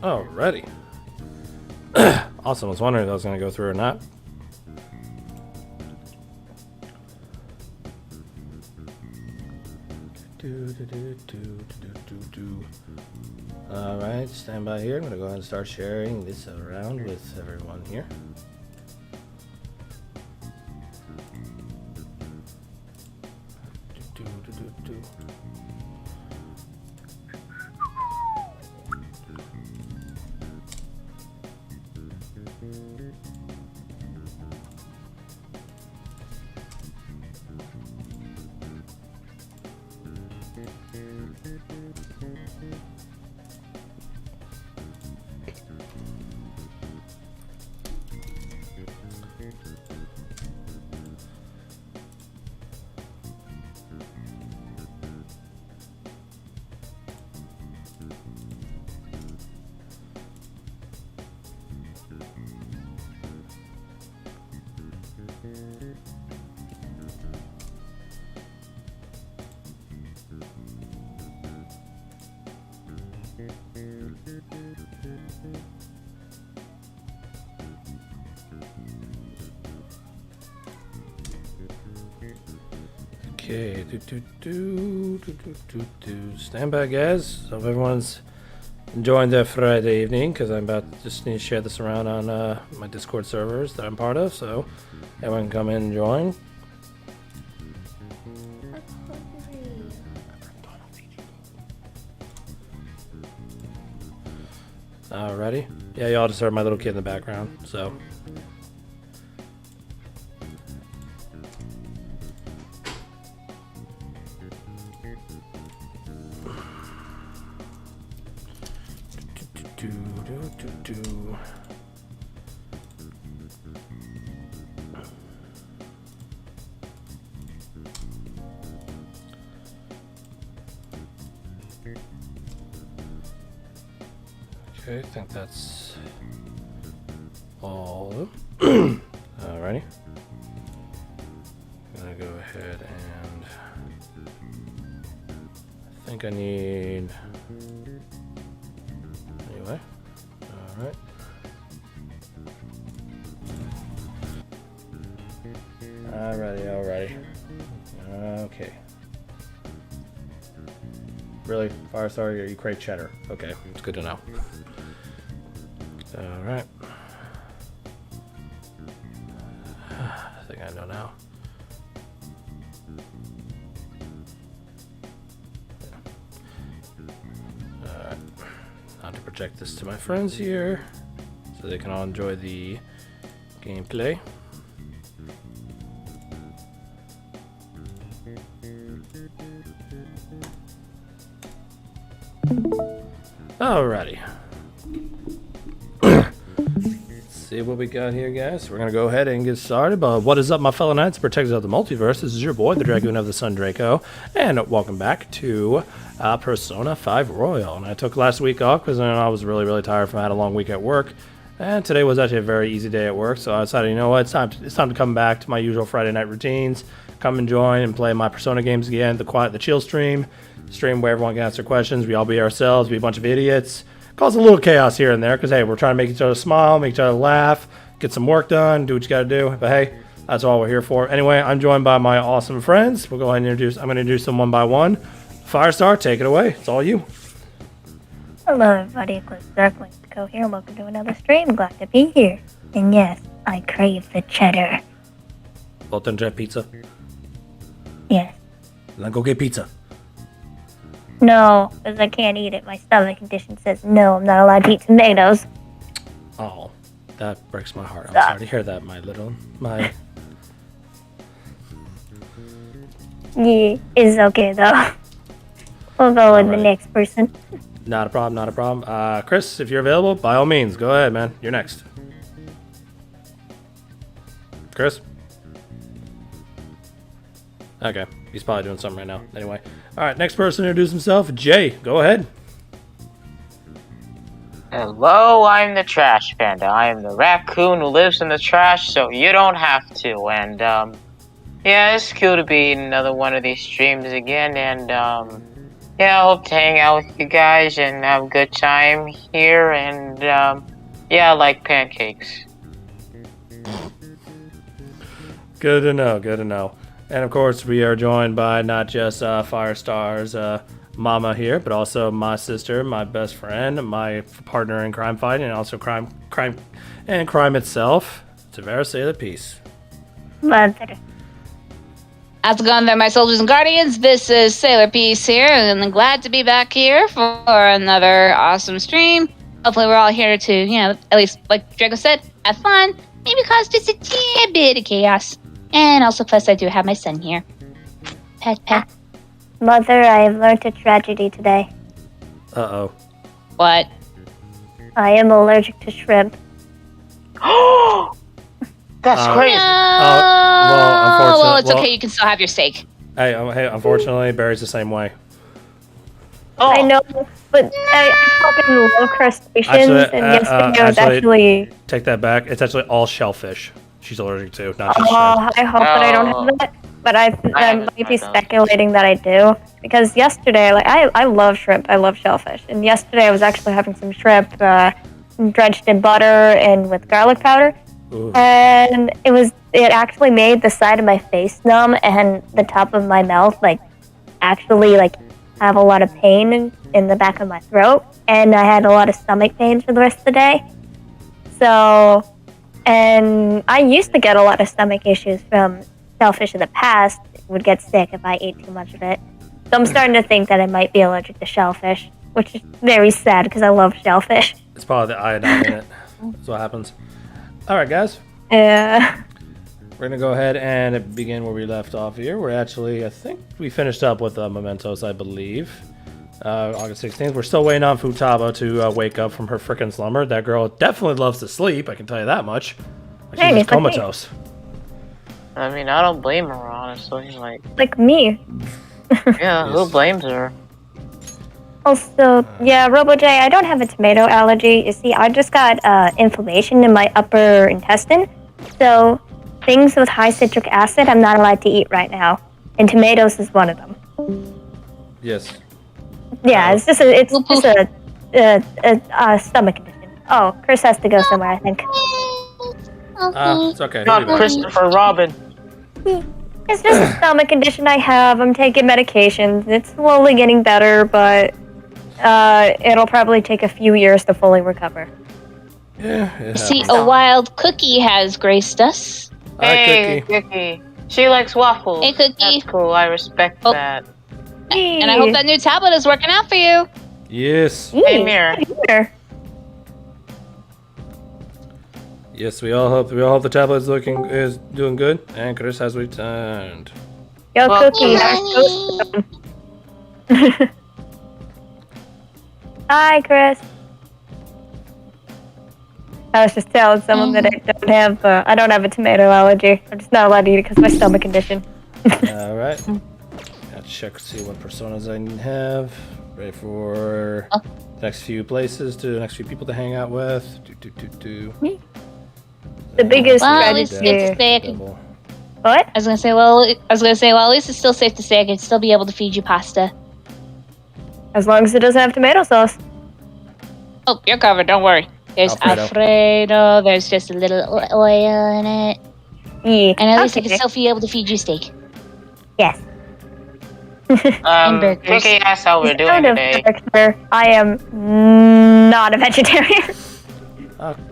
Alrighty. Awesome. I was wondering if I was going to go through or not. Alright, stand by here. I'm going to go ahead and start sharing this around with everyone here. Okay, stand by, guys. Hope everyone's enjoying their Friday evening, because I'm about to just need to share this around on my Discord servers that I'm part of, so everyone can come in and join. Alrighty. Yeah, y'all just heard my little kid in the background, so. Okay, I think that's all of them. Alrighty. I'm gonna go ahead and I think I need anyway. Alright. Alrighty. Okay. Really? Firestar, you crave cheddar. Okay, it's good to know. Alright. I think I know now. Alright. Now to project this to my friends here so they can all enjoy the gameplay. Alrighty. See what we got here, guys. We're gonna go ahead and get started. But what is up, my fellow knights, protectors of the multiverse? This is your boy, the Dragoon of the Sun Draco, and welcome back to Persona 5 Royal. And I took last week off because I was really tired from I had a long week at work, and today was actually a very easy day at work. So I decided, you know what, it's time to come back to my usual Friday night routines. Come and join and play my Persona games again. The chill stream where everyone can answer questions. We all be ourselves, be a bunch of idiots. Cause a little chaos here and there, because hey, we're trying to make each other smile, make each other laugh, get some work done, do what you gotta do. But hey, that's all we're here for. Anyway, I'm joined by my awesome friends. We'll go ahead and I'm gonna introduce them one by one. Firestar, take it away. It's all you. Hello everybody, it's Draco here, and welcome to another stream. Glad to be here. And yes, I crave the cheddar. Bolton Jet Pizza. Yes. Then go get pizza. No, because I can't eat it. My stomach condition says no, I'm not allowed to eat tomatoes. Oh, that breaks my heart. I'm sorry to hear that, my... Yeah, it's okay though. We'll go with the next person. Not a problem. Chris, if you're available, by all means, go ahead, man. You're next. Chris? Okay, he's probably doing something right now. Anyway, all right, next person to introduce himself, Jay. Go ahead. Hello, I'm the Trash Panda. I am the raccoon who lives in the trash, so you don't have to. And, yeah, it's cool to be in another one of these streams again. And, Yeah, I hope to hang out with you guys and have a good time here. And yeah, I like pancakes. Good to know. Good to know. And of course, we are joined by not just Firestar's mama here, but also my sister, my best friend, my partner in crime fighting, and also crime itself. Tavera, say the piece. Mother. How's it going there, my soldiers and guardians? This is Sailor Peace here, and I'm glad to be back here for another awesome stream. Hopefully we're all here to, at least, like Draco said, have fun, maybe cause just a tad bit of chaos. And also, plus I do have my son here. Pet. Mother, I have learned a tragedy today. Uh-oh. What? I am allergic to shrimp. That's crazy. Well, it's okay. You can still have your steak. Hey, unfortunately, Barry's the same way. Oh. I know, but I fucking love crustaceans, and yesterday I was actually... Take that back. It's actually all shellfish she's allergic to, not just shrimp. I hope that I don't have that, but I might be speculating that I do, because yesterday, I love shrimp, I love shellfish, and yesterday I was actually having some shrimp drenched in butter and with garlic powder. Ooh. And it actually made the side of my face numb and the top of my mouth actually have a lot of pain in the back of my throat, and I had a lot of stomach pain for the rest of the day. So, and I used to get a lot of stomach issues from shellfish in the past. Would get sick if I ate too much of it. So I'm starting to think that I might be allergic to shellfish, which is very sad because I love shellfish. It's probably the iodine in it. That's what happens. All right, guys. Yeah. We're going to go ahead and begin where we left off here. We're actually, I think we finished up with Mementos, I believe. August 16th. We're still waiting on Futaba to wake up from her frickin' slumber. That girl definitely loves to sleep, I can tell you that much. She's just comatose. I mean, I don't blame her, honestly. Like me. Yeah, who blames her? Also, yeah, RoboJ, I don't have a tomato allergy. You see, I just got inflammation in my upper intestine. So, things with high citric acid, I'm not allowed to eat right now. And tomatoes is one of them. Yes. Yeah, it's just a stomach condition. Oh, Chris has to go somewhere, I think. It's okay. Not Christopher Robin. It's just a stomach condition I have. I'm taking medications. It's slowly getting better, but it'll probably take a few years to fully recover. Yeah. See, a wild cookie has graced us. Hey, Cookie. She likes waffles. Hey, Cookie. That's cool. I respect that. And I hope that new tablet is working out for you. Yes. Hey, Mirror. Yes, we all hope the tablet is doing good, and Chris has returned. Yo, Well, Cookie. Hi, Chris. I was just telling someone that I don't have a tomato allergy. I'm just not allowed to eat it because of my stomach condition. All right. Gotta check see what personas I have. Ready for the next few places the next few people to hang out with. The biggest Well, at least tragedy. it's safe to say I can... What? I was gonna say, at least it's still safe to say I can still be able to feed you pasta. As long as it doesn't have tomato sauce. Oh, you're covered. Don't worry. There's Alfredo. There's just a little oil in it. Yeah. And at least I can still be able to feed you steak. Yes. Cookie asked how we're doing today. I am not a vegetarian.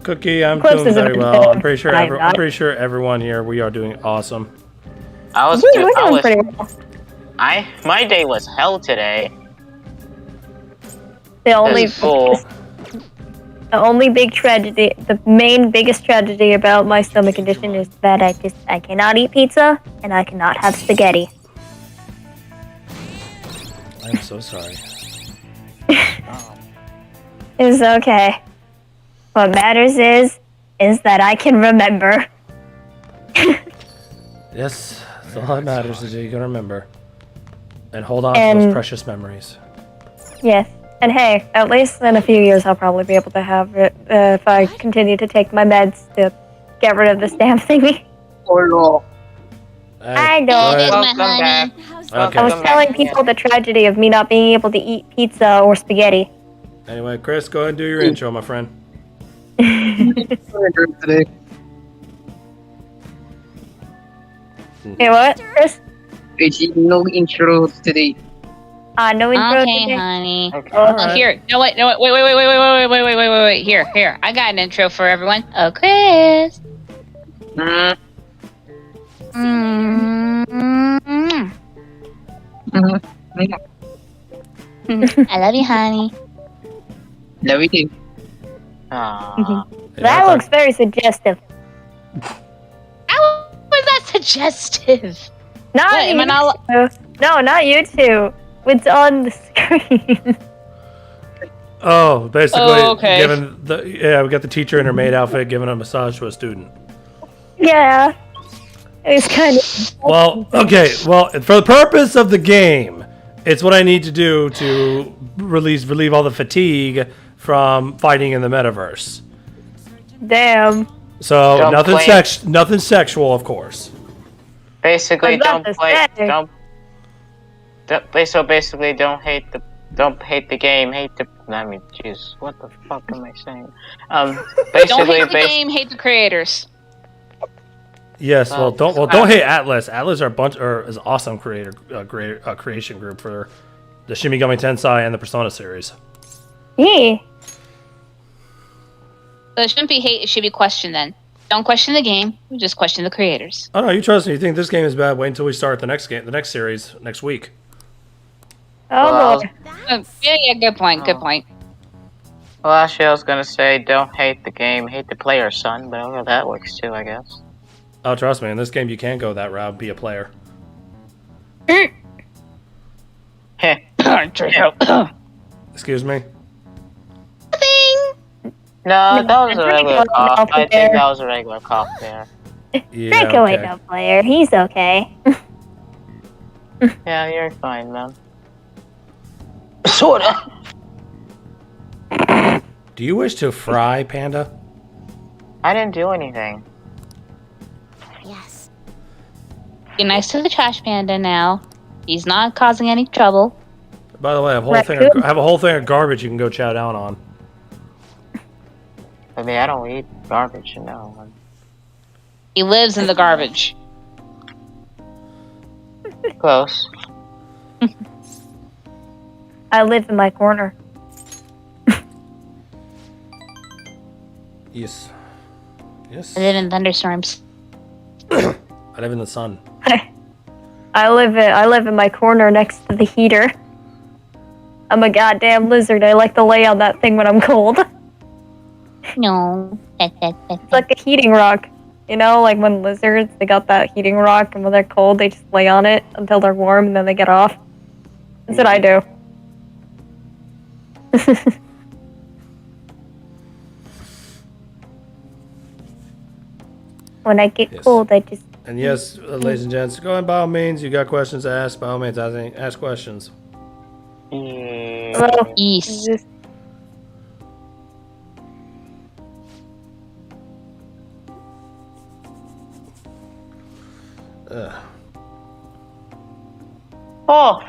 Cookie, I'm doing very well. I'm pretty sure everyone here, we are doing awesome. We're doing pretty well. My day was hell today. The only big tragedy, the main biggest tragedy about my stomach condition is that I cannot eat pizza and I cannot have spaghetti. I'm so sorry. It's okay. What matters is that I can remember. Yes, that's all that matters is you can remember. And hold on to those precious memories. Yes. And hey, at least in a few years I'll probably be able to have it if I continue to take my meds to get rid of this damn thingy. Oh no. I know. Welcome back. Okay. I was telling people the tragedy of me not being able to eat pizza or spaghetti. Anyway, Chris, go ahead and do your intro, my friend. Today. Hey, what, Chris? No intro today. No intro Okay, today. honey. Okay. All Oh, right. here. No, wait. Wait. Here. I got an intro for everyone. Oh, Chris. Mm, Mm-hmm. mm, I love you, honey. Love you too. Aw. Yeah, That I thought- looks very suggestive. How was that suggestive? Not What, am I you not- two. No, not you two. It's on the screen. Oh, basically, Oh, okay. we got the teacher in her maid outfit giving a massage to a student. Yeah. It's kind of. Well, okay. Well, for the purpose of the game, it's what I need to do to relieve all the fatigue from fighting in the metaverse. Damn. So Don't play- nothing sexual, of course. Basically, I was don't about to play. say. So basically, don't hate the game. Hate the. I mean, jeez, what the fuck am I saying? Don't Basically, hate the game, hate the creators. Yes. Well, Well, don't hate Atlas. Atlas is an awesome creation group for the Shimigami Tensei and the Persona series. Yeah. So it shouldn't be hate, it should be question then. Don't question the game, just question the creators. Oh no, you trust me. You think this game is bad? Wait until we start the next series next week. Oh, Well, boy. Yeah, good point. well, actually, I was gonna say, don't hate the game, hate the player, son. But well, that works too, I guess. Oh, trust me. In this game, you can't go that route. Be a player. Heh. Excuse me. No, that was a Draco regular ain't cough. no I think player. that was a regular cough there. Yeah. Draco ain't okay. no player. He's okay. Yeah, you're fine, man. Sorta. Do you wish to fry, Panda? I didn't do anything. Be nice to the trash panda now. He's not causing any trouble. By the way, I have a whole thing of garbage you can go chow down on. I mean, I don't eat garbage, you know. He lives in the garbage. Close. I live in my corner. Yes. Yes. I live in thunderstorms. I live in the sun. I live in my corner next to the heater. I'm a goddamn lizard. I like to lay on that thing when I'm cold. No. It's like a heating rock. You know, like when lizards, they got that heating rock, and when they're cold, they just lay on it until they're warm, and then they get off. That's what I do. When I get Yes. cold, I just... And yes, ladies and gents, go ahead by all means. You got questions to ask, by all means, ask questions. Yeah. Hello? East. Just- Oh,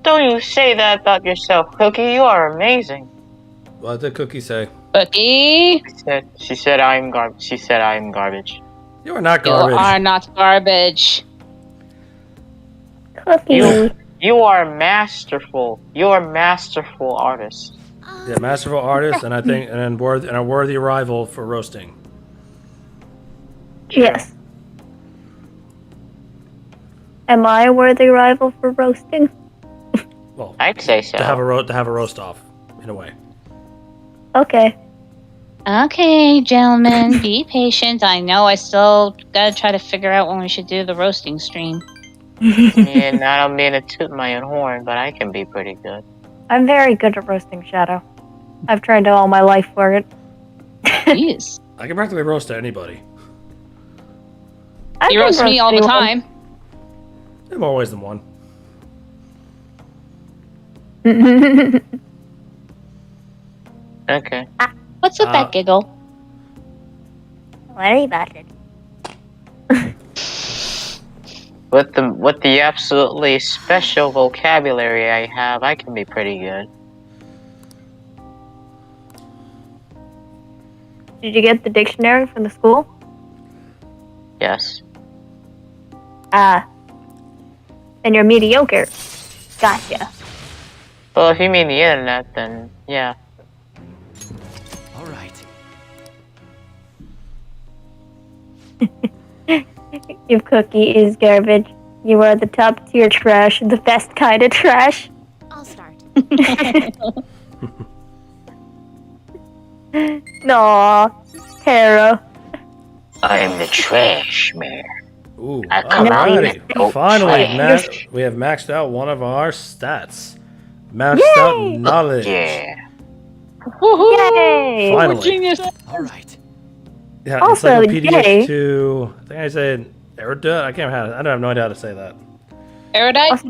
don't you say that about yourself, Cookie. You are amazing. What did Cookie say? Cookie, She said I'm garbage. She said I'm garbage. You are not you garbage. are not garbage. Cookie. You are masterful. You are masterful artist. Yeah, masterful artist, and I think and a worthy rival for roasting. Yes. Am I a worthy rival for roasting? Well, I'd say so. to have a roast off, in a way. Okay. Okay, gentlemen, be patient. I know I still gotta try to figure out when we should do the roasting stream. And I don't mean to toot my own horn, but I can be pretty good. I'm very good at roasting Shadow. I've tried all my life for it. Jeez. I can practically roast anybody I You can roast me all the anyone. time. in more ways than one. Okay. What's with Uh, that giggle? Worry about it. With the absolutely special vocabulary I have, I can be pretty good. Did you get the dictionary from the school? Yes. Then you're mediocre. Gotcha. Well, if you mean the internet, then yeah. All right. Your cookie is garbage. You are the top tier trash, the best kind of trash. I'll start. Aw, Tara. I am the trash man. Ooh, I come out alrighty. and Finally, trash. we have maxed out one of our stats. Maxed out Yay! knowledge. Yeah. Yay! Finally. Genius. All right. Yeah, Also, encyclopedia Jay. to. I think I said erudite. I can't have. I have no idea how to say that. Erudite?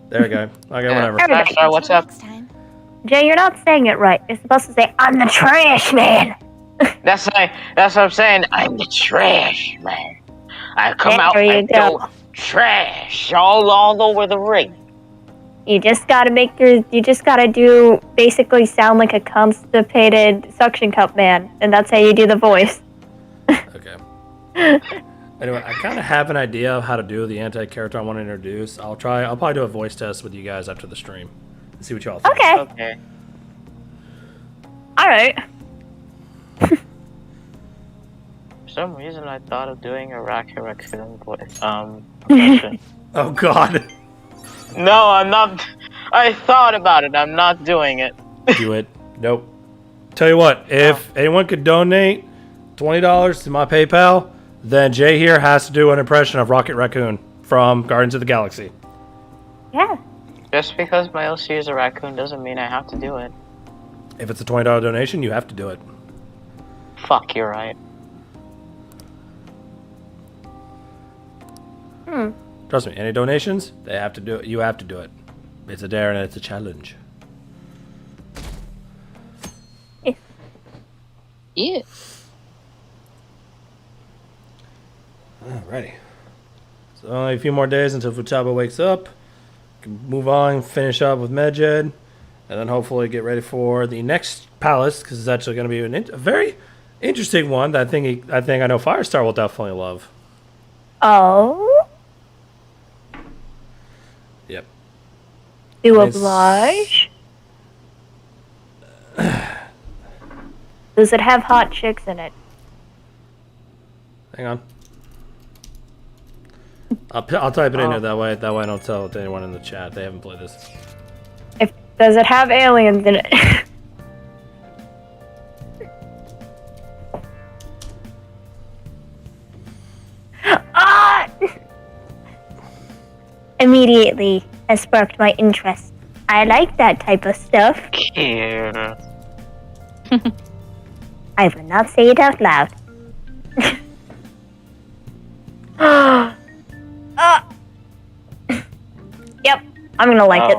There we go. Okay, whatever. Erudite. Star, what's up? Next time. Jay, you're not saying it right. You're supposed to say, I'm the trash man. That's what I'm saying. I'm the trash man. I come out There you and go. throw trash all over the ring. You just gotta do, basically sound like a constipated suction cup man. And that's how you do the voice. Okay. Anyway, I kind of have an idea of how to do the anti-character I want to introduce. I'll probably do a voice test with you guys after the stream and see what y'all think. Okay. Okay. Alright. For some reason, I thought of doing a Rocket Raccoon voice. Impression. Oh God. No, I'm not. I thought about it. I'm not doing it. Do it. Nope. Tell you what, if anyone could donate $20 to my PayPal, then Jay here has to do an impression of Rocket Raccoon from Guardians of the Galaxy. Yeah. Just because my LC is a raccoon doesn't mean I have to do it. If it's a $20 donation, you have to do it. Fuck, you're right. Trust me, any donations, they have to do it. You have to do it. It's a dare and it's a challenge. Yeah. Alrighty. So only a few more days until Futaba wakes up. Can move on, finish up with Medjed, and then hopefully get ready for the next palace because it's actually going to be a very interesting one that I think I know Firestar will definitely love. Oh. Yep. Do Miss- oblige. Does it have hot chicks in it? Hang on. I'll type it in there that way. That way I don't tell it to anyone in the chat. They haven't played this. Does it have aliens in it? Ah! Immediately has sparked my interest. I like that type of stuff. Yeah. I will not say it out loud. Yep, I'm gonna like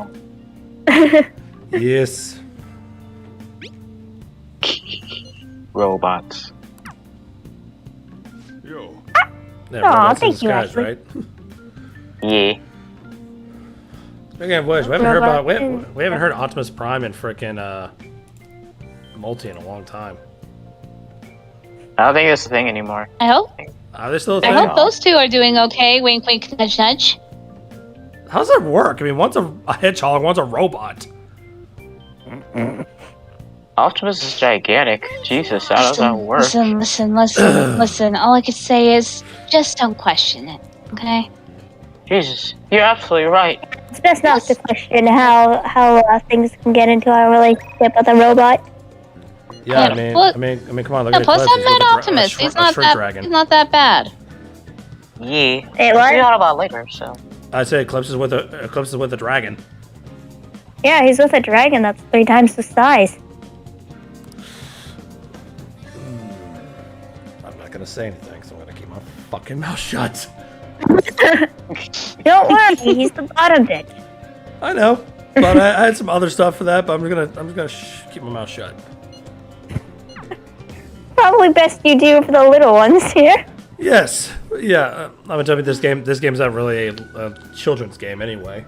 it. Yes. Robots. Yeah, Aw, robots in thank you, disguise, Ashley. right? Yeah. Speaking of which, we haven't heard about Robot we haven't heard Optimus Prime and frickin' Multi in a long time. I don't think it's a thing anymore. I hope. Are they still a I thing? hope those two are doing okay. Wink, wink, nudge, nudge. How does that work? I mean, one's a hedgehog, one's a robot. Optimus is gigantic. Jesus, how does that work? Listen. All I could say is just don't question it, okay? Jesus, you're absolutely right. It's best not to question how things can get into our relationship with a robot. Yeah, Yeah, I mean, come on, look Yeah, at plus the I met Optimus. He's not that bad. Yeah. Hey, what? We'll talk about it later, so. I'd say Eclipse is with a dragon. Yeah, he's with a dragon that's 3 times the size. I'm not gonna say anything, so I'm gonna keep my fucking mouth shut. Don't worry, he's the bottom bitch. I know, but I had some other stuff for that. But I'm just gonna keep my mouth shut. Probably best you do for the little ones here. Yes, Yeah, I'm gonna tell you this game's not really a children's game anyway.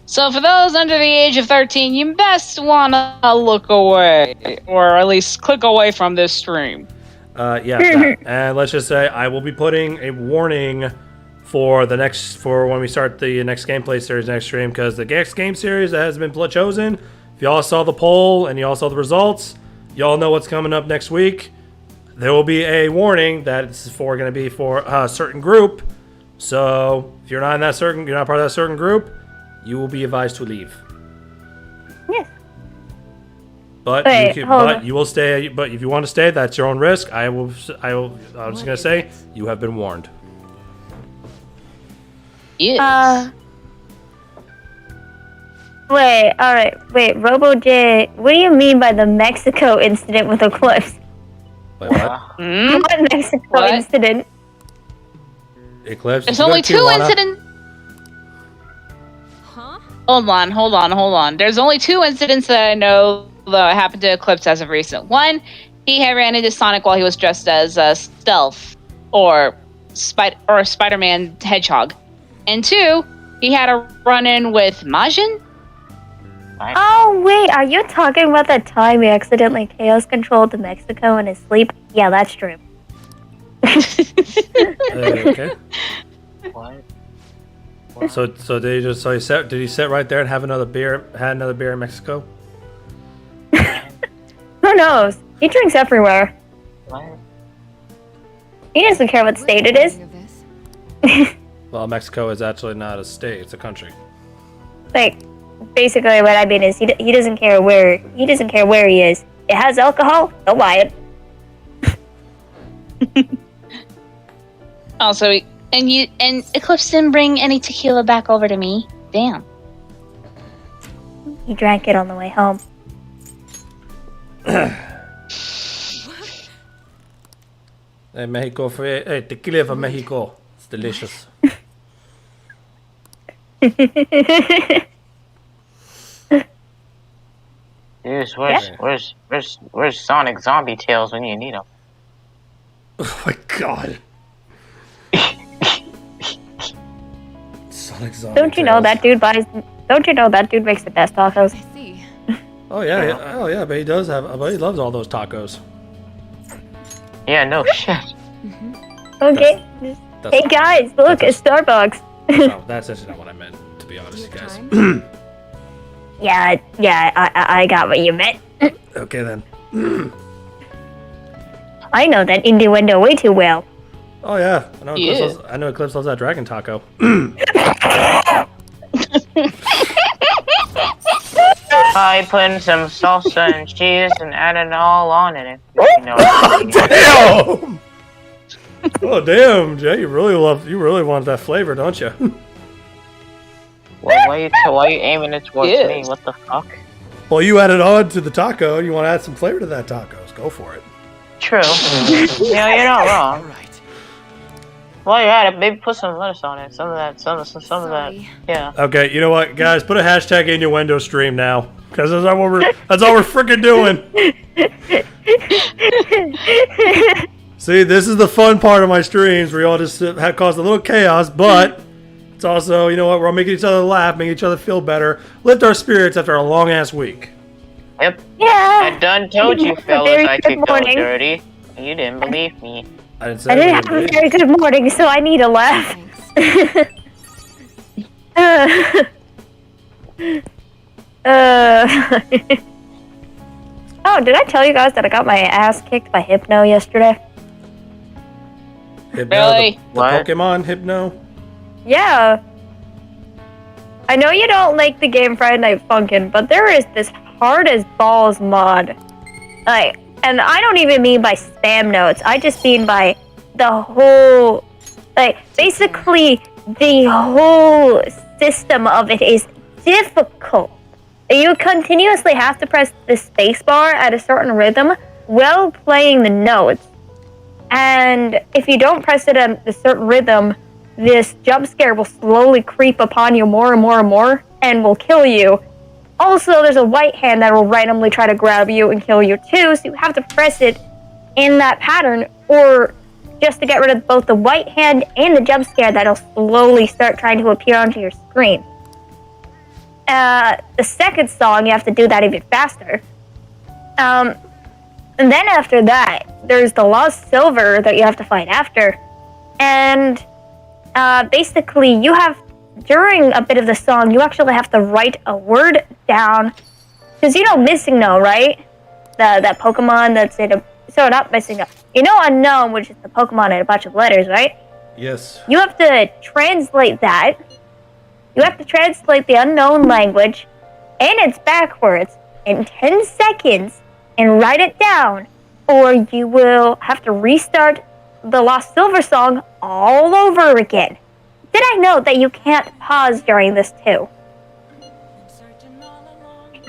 So for those under the age of 13, you best wanna look away, or at least click away from this stream. Yeah, that. And let's just say I will be putting a warning for when we start the next gameplay series next stream, because the next game series that has been chosen, if y'all saw the poll and y'all saw the results, y'all know what's coming up next week. There will be a warning that it's going to be for a certain group. So if you're not part of that certain group, you will be advised to leave. Yes. But you will stay. But if you want to stay, that's your own risk. I'm just gonna say you have been warned. Yes. Wait, alright, wait, Robo J, what do you mean by the Mexico incident with Eclipse? Wait, what? What Mexico What? incident? Eclipse. There's only 2 incidents. Huh? Hold on. There's only 2 incidents that I know that happened to Eclipse as of recent. One, he had ran into Sonic while he was dressed as Stealth or Spider-Man Hedgehog. And 2, he had a run-in with Majin. Oh, wait, are you talking about that time he accidentally chaos controlled the Mexico in his sleep? Yeah, that's true. Okay. What? So did he sit right there and have another beer? Had another beer in Mexico? Who knows? He drinks everywhere. What? He doesn't care what state it is. Well, Mexico is actually not a state; it's a country. Like, basically, what I mean is he doesn't care where he is. It has alcohol. He'll buy it. Also, and Eclipse didn't bring any tequila back over to me. Damn. He drank it on the way home. Hey, Mexico hey, tequila from Mexico. It's delicious. Dude, where's Sonic Zombie Tails when you need him? Oh my god. Sonic Zombie Don't you know that dude makes the best tacos? I see. Oh yeah, but he does but he loves all those tacos. Yeah, no shit. Okay. Hey guys, look, it's Starbucks. No, that's actually not what I meant, to be honest, you guys. Yeah, I got what you meant. Okay then. I know that indie window way too well. Oh yeah, I know Eclipse loves that dragon taco. I put in some salsa and cheese and added it all on it. You know, Damn! Oh damn, Jay, you really want that flavor, don't you? why are you aiming it towards me? What the fuck? Well, you added on to the taco, and you want to add some flavor to that tacos. Go for it. True. Yeah, you're not All wrong. right. While you're at it, maybe put some lettuce on it. Some of that. Sorry. Yeah. Okay, you know what, guys? Put a hashtag innuendo stream now, because that's all we're freaking doing. See, this is the fun part of my streams, where you all just cause a little chaos, but it's also, you know what, we're all making each other laugh, making each other feel better, lift our spirits after a long ass week. Yep. Yeah. I done told you fellas Very I good could go morning. dirty. You didn't believe me. I didn't say I didn't have a very good morning, so I need a laugh. Thanks. Oh, did I tell you guys that I got my ass kicked by Hypno yesterday? Hypno, Really? the What? Pokemon Hypno. Yeah. I know you don't like the game Friday Night Funkin', but there is this hard as balls mod. Like, and I don't even mean by spam notes. I just mean by the whole, like, basically the whole system of it is difficult. You continuously have to press the spacebar at a certain rhythm while playing the notes. And if you don't press it at a certain rhythm, this jump scare will slowly creep upon you more and more and more and will kill you. Also, there's a white hand that will randomly try to grab you and kill you too, so you have to press it in that pattern, or just to get rid of both the white hand and the jump scare that'll slowly start trying to appear onto your screen. The second song, you have to do that even faster. And then after that, there's the Lost Silver that you have to fight after. And basically, you have, during a bit of the song, you actually have to write a word down. Because you know Missing No, right? That Pokemon that's in a... So not Missing No. You know Unknown, which is the Pokemon in a bunch of letters, right? Yes. You have to translate that. You have to translate the unknown language, and it's backwards, in 10 seconds, and write it down, or you will have to restart the Lost Silver song all over again. Did I note that you can't pause during this too?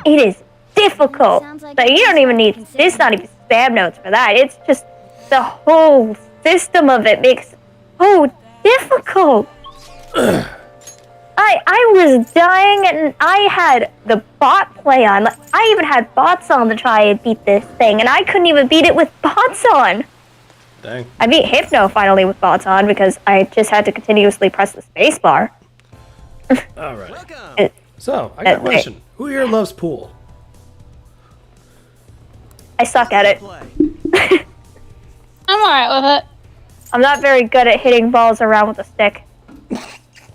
It is difficult. But you don't even need, it's not even spam notes for that. It's just the whole system of it makes it so difficult. I was dying, and I had the bot play on. I even had bots on to try and beat this thing, and I couldn't even beat it with bots on. Dang. I beat Hypno finally with bots on because I just had to continuously press the space bar. All right. Welcome. So, I got a question. Who here loves pool? I suck at it. Play. I'm alright with it. I'm not very good at hitting balls around with a stick.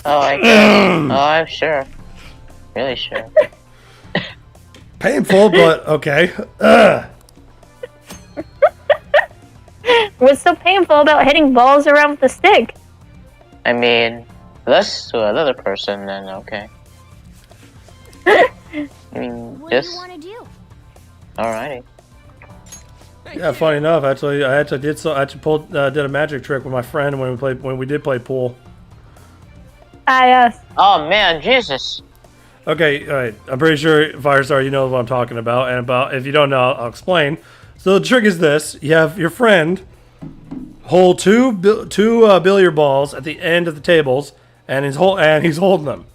Oh, I guess. Oh, I'm sure. Really sure. Painful, but okay. What's so painful about hitting balls around with a stick? I mean, less to another person, then okay. I mean, What do just you want to do? alrighty. Yeah, funny enough, actually, I actually did a magic trick with my friend when we did play pool. Oh man, Jesus! Okay, all right. I'm pretty sure Firestar, you know what I'm talking about, and if you don't know, I'll explain. So the trick is this: you have your friend hold two billiard balls at the end of the tables, and he's holding them.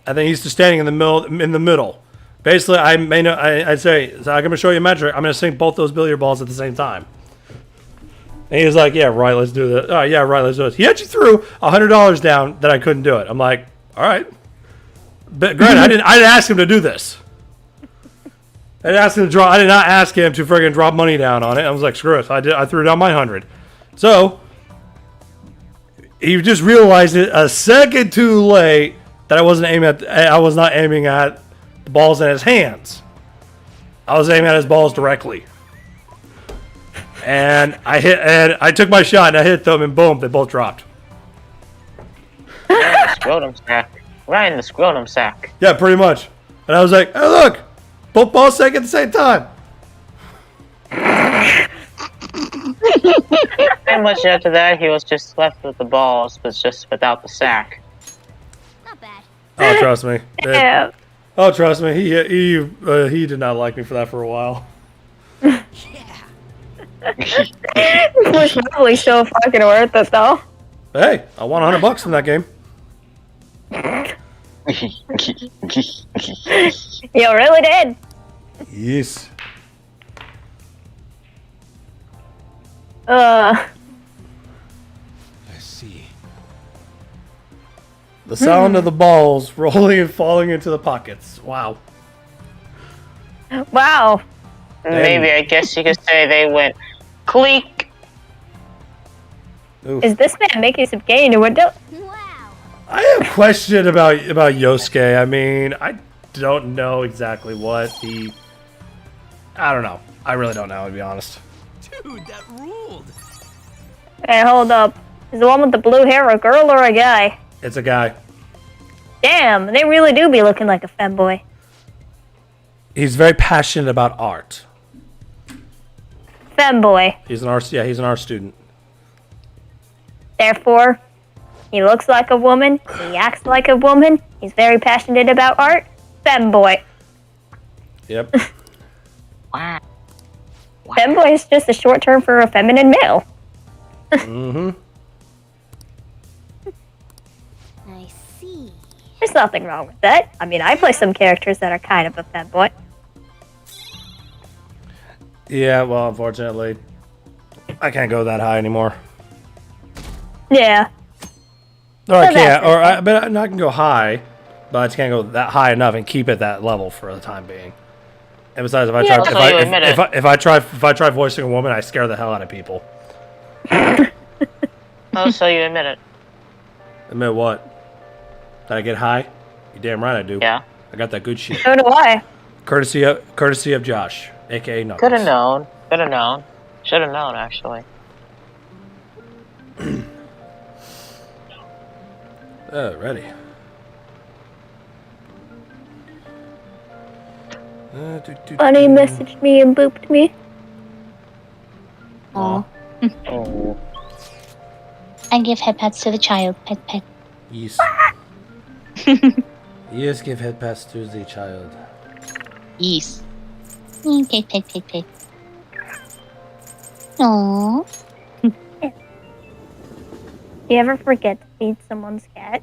I think he's just standing in the middle. Basically, I'd say, so I'm gonna show you a magic. I'm gonna sink both those billiard balls at the same time. And he was like, yeah, right, let's do this. Oh, yeah, right, let's do this. He actually threw $100 down that I couldn't do it. I'm like, all right. But granted, I didn't ask him to do this. I did not ask him to friggin' drop money down on it. I was like, screw it. I threw down my 100. So, he just realized it a second too late that I was not aiming at the balls in his hands. I was aiming at his balls directly. And I took my shot and I hit them and boom, they both dropped. Right in the scrotum sack. Right in the scrotum sack. Yeah, pretty much. And I was like, hey, look, both balls sank at the same time. Pretty much after that, he was just left with the balls, but just without the sack. Not bad. Oh, trust me. Yeah. Oh, trust me. He did not like me for that for a while. It was probably so fucking worth it, though. Hey, I won $100 from that game. You really did. Yes. I see. The sound of the balls rolling and falling into the pockets. Wow. Wow. Maybe, I guess you could say they went cleek. Oof. Is this man making some gain in window? Wow. I have a question about Yosuke. I mean, I don't know exactly what he... I don't know. I really don't know, to be honest. Dude, that ruled. Hey, hold up. Is the one with the blue hair a girl or a guy? It's a guy. Damn, they really do be looking like a femboy. He's very passionate about art. Femboy. He's an art student. Therefore, he looks like a woman, he acts like a woman, he's very passionate about art. Femboy. Yep. Wow. Femboy is just a short term for a feminine male. Mm-hmm. I see. There's nothing wrong with that. I mean, I play some characters that are kind of a femboy. Yeah, well, unfortunately, I can't go that high anymore. Yeah. Or I So can't. that's But I can go high, but I just can't go that high enough and keep it that level for the time being. And besides, if I Yeah, try, so you admit it. if I try voicing a woman, I scare the hell out of people. Oh, so you admit it. Admit what? Did I get high? You damn right I do. Yeah. I got that good shit. So do I. Courtesy of Josh, aka Knuckles. Could have known. Could have known. Should have known, actually. Ready. Bunny messaged me and booped me. Aw. Oh. I give head pats to the child. Pet, pet. Yes. Yes, give head pass to the child. Yes. Pet, pet, pet, pet. Aww. Do you ever forget to feed someone's cat?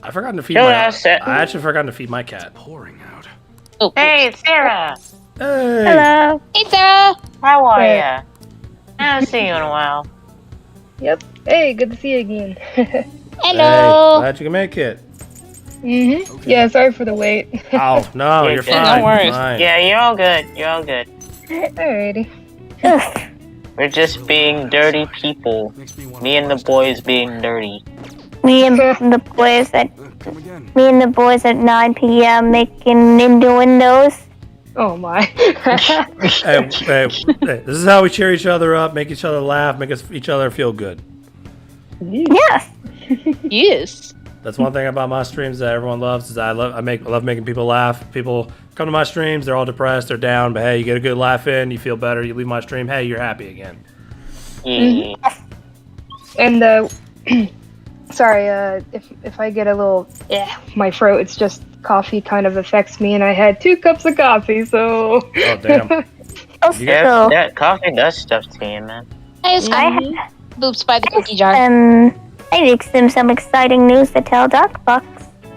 I forgot to feed Don't my. ask it. I actually forgot to feed my cat. Pouring out. Oh, Hey, it's Sarah. Hey. Hello. hey, Sarah. How are ya? I haven't seen you in a while. Yep. Hey, good to see you again. Hello. Hey, glad you can make it. Mm-hmm. Yeah, sorry for the wait. Oh no, Yeah, you're yeah, fine. no worries. You're fine. Yeah, you're all good. You're all good. Alrighty. Ugh. We're just being dirty people. Makes me want Me and the boys being dirty. Me and the boys at Come again. 9 p.m. making innuendos. Oh my. Hey, this is how we cheer each other up, make each other laugh, make each other feel good. Yes. Yes. That's one thing about my streams that everyone loves is I love making people laugh. People come to my streams, they're all depressed, they're down, but hey, you get a good laugh in, you feel better, you leave my stream, hey, you're happy again. Yeah. And sorry, if I get a little my throat, it's just coffee kind of affects me, and I had 2 cups of coffee, so. Oh damn. Also, Yeah, that coffee does stuff to you, man. I just I got boops by the cookie jar. I leaked them some exciting news to tell Darkbox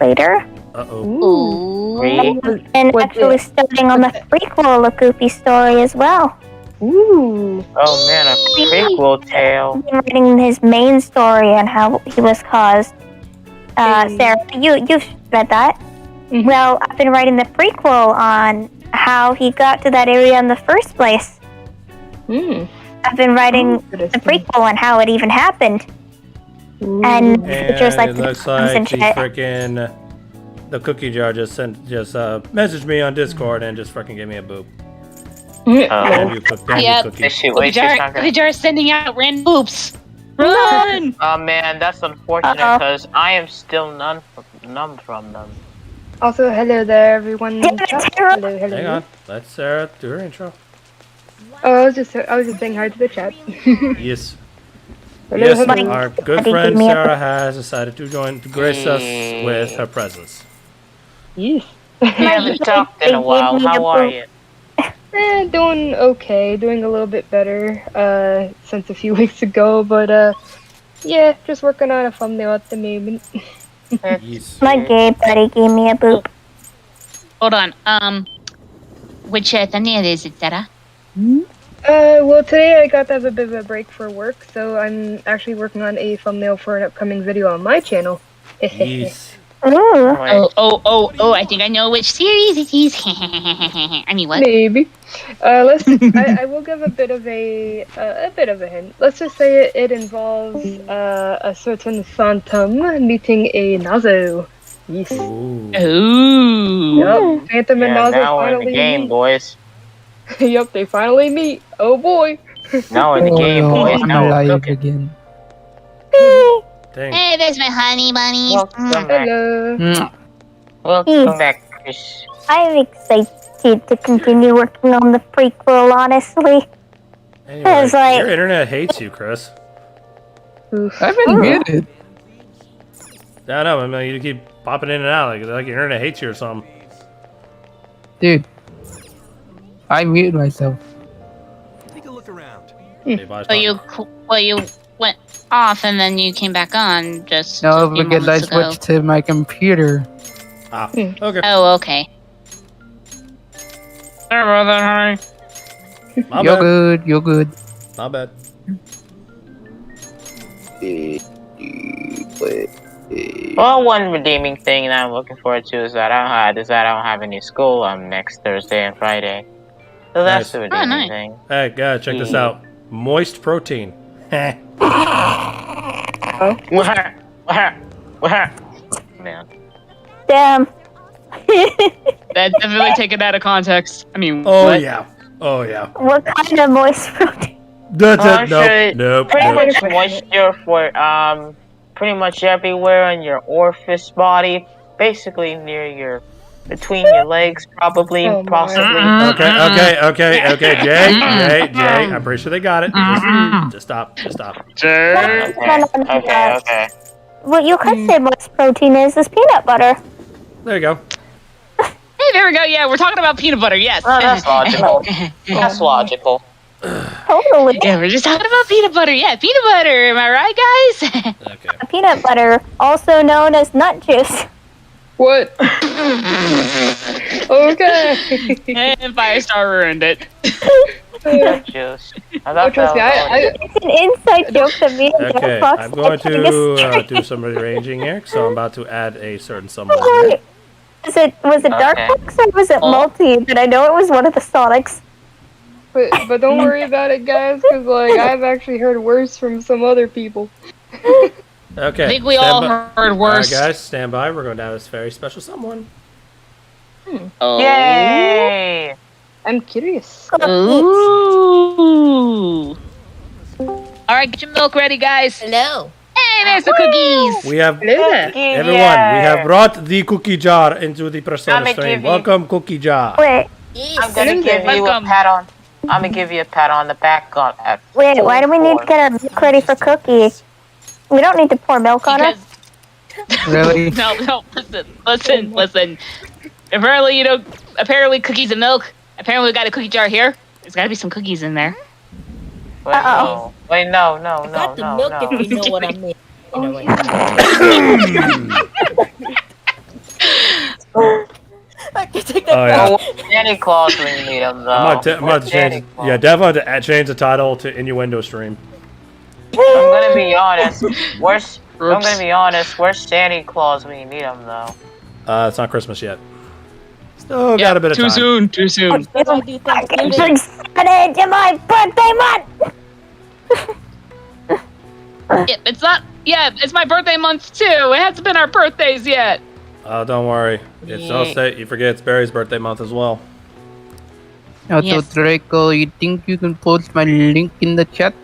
later. Uh-oh. Ooh. Really? And What's actually it? starting on the prequel of Goofy story as well. Ooh. Oh man, a prequel tale. I've been writing his main story and how he was caused. Sarah, you've read that. Mhm. Well, I've been writing the prequel on how he got to that area in the first place. I've been writing the prequel on how it even happened. And pictures like it the looks drums like and the shit. freaking the cookie jar just messaged me on Discord and just freaking gave me a boop. Damn Oh. you, damn Yep. you Wait, cookie. she's Cookie jar, not cookie gonna... jar is sending out random boops. Run! Oh man, that's unfortunate Uh-oh. because I am still numb from them. Also, hello there, everyone. Damn it, Sarah. Hello, hello. Hang on, let Sarah do her intro. Oh, I was just saying hi to the chat. Yes. Hello, Yes, hello. our good Daddy, friend give me a Sarah has decided to grace us with her presence. Yes. We haven't talked in a while. How are you? Doing okay, doing a little bit better since a few weeks ago, but yeah, just working on a thumbnail at the moment. Yes. My gay buddy gave me a boop. Hold on. Which thumbnail is it, Sarah? Well, today I got to have a bit of a break for work, so I'm actually working on a thumbnail for an upcoming video on my channel. Yes. Ooh. Wait, Oh, I think I know which series it is. I mean, what? Maybe. I will give a bit of a hint. Let's just say it involves a certain phantom meeting a Nazo. Yes. Ooh. Ooh. Yep. Phantom and yeah, Nazo now we're in the finally game, meet. boys. Yep, they finally meet. Oh boy. Now we're in the game, boys. Now we're cooking. again. Dang. Hey, there's my honey bunnies. Welcome back. Hello. Welcome back, Chris. I'm excited to continue working on the prequel, honestly. Anyway, It's like- your internet hates you, Chris. I've been muted. I know, I mean, you keep popping in and out like your internet hates you or something. Dude. I muted myself. Take a look around. Hey, bye, You went off and then you came back on just No, a few because I moments ago. switched to my computer. Ah, okay. Oh, okay. My You're bad. good, you're good. My bad. Well, one redeeming thing that I'm looking forward to is that I don't have any school next Thursday and Friday. So that's Nice. the redeeming nice. thing. Hey, guys, check this out. Moist protein. Man. Damn. That's definitely taken out of context. I mean, Oh what? yeah. Oh yeah. What kind of moist protein? That's Oh, it. Nope. shit. Nope. Pretty Nope. much moisture for pretty much everywhere in your orifice body, basically near your between your legs, probably, Oh, my. possibly. Okay. Jay. I'm pretty sure they got it. Just stop. Jay. Okay. What you could say moist protein is peanut butter. There you go. Hey, there we go. Yeah, we're talking about peanut butter. Yes. Well, that's logical. That's logical. Totally. Yeah, we're just talking about peanut butter. Yeah, peanut butter. Am I right, guys? Okay. Peanut butter, also known as nut juice. What? Okay. And Firestar ruined it. That juice. I Oh, thought trust me, that was It's an inside joke that me and Okay. Fox I'm going are trying to straight. do some rearranging here, so I'm about to add a certain someone. Oh, Here. was it Dark Okay. Fox or was it Multi? But I know it was one of the Sonics. But don't worry about it, guys, because like I've actually heard worse from some other people. Okay. I think we stand all by- heard worse. All right, guys, stand by. We're going to have this very special someone. Oh. Yay! I'm curious. Ooh. All right, get your milk ready, guys. Hello. Hey, there's the cookies. We have Hello there. everyone. We have brought the cookie jar into the Persona I'ma stream. give you- Welcome, cookie jar. Wait, I'm gonna give you a Welcome. pat on. I'm gonna give you a pat on the back on at wait, why do we need to get our milk ready for Cookie? We don't need to pour milk on her. Because Really? no, listen. Apparently cookies and milk. Apparently we got a cookie jar here. There's gotta be some cookies in there. Wait, Uh-oh. no. Wait, no. I got the milk if you know what I mean. You know what I can take that Oh, back. yeah. Oh, Santa Claus when you need him, though. I'm about to change. Santa Claus. Yeah, definitely have to change the title to Innuendo Stream. I'm gonna be honest. I'm gonna be honest. Where's Santa Claus when you need him, though? It's not Christmas yet. Still got a bit of Too time. soon. Too soon. That's why I do I'm Thanksgiving. excited to my birthday month! It's not. Yeah, it's my birthday month too. It hasn't been our birthdays yet. Oh, don't worry. It's also you forget it's Barry's birthday month as well. Also, Yes. Draco, you think you can post my link in the chat?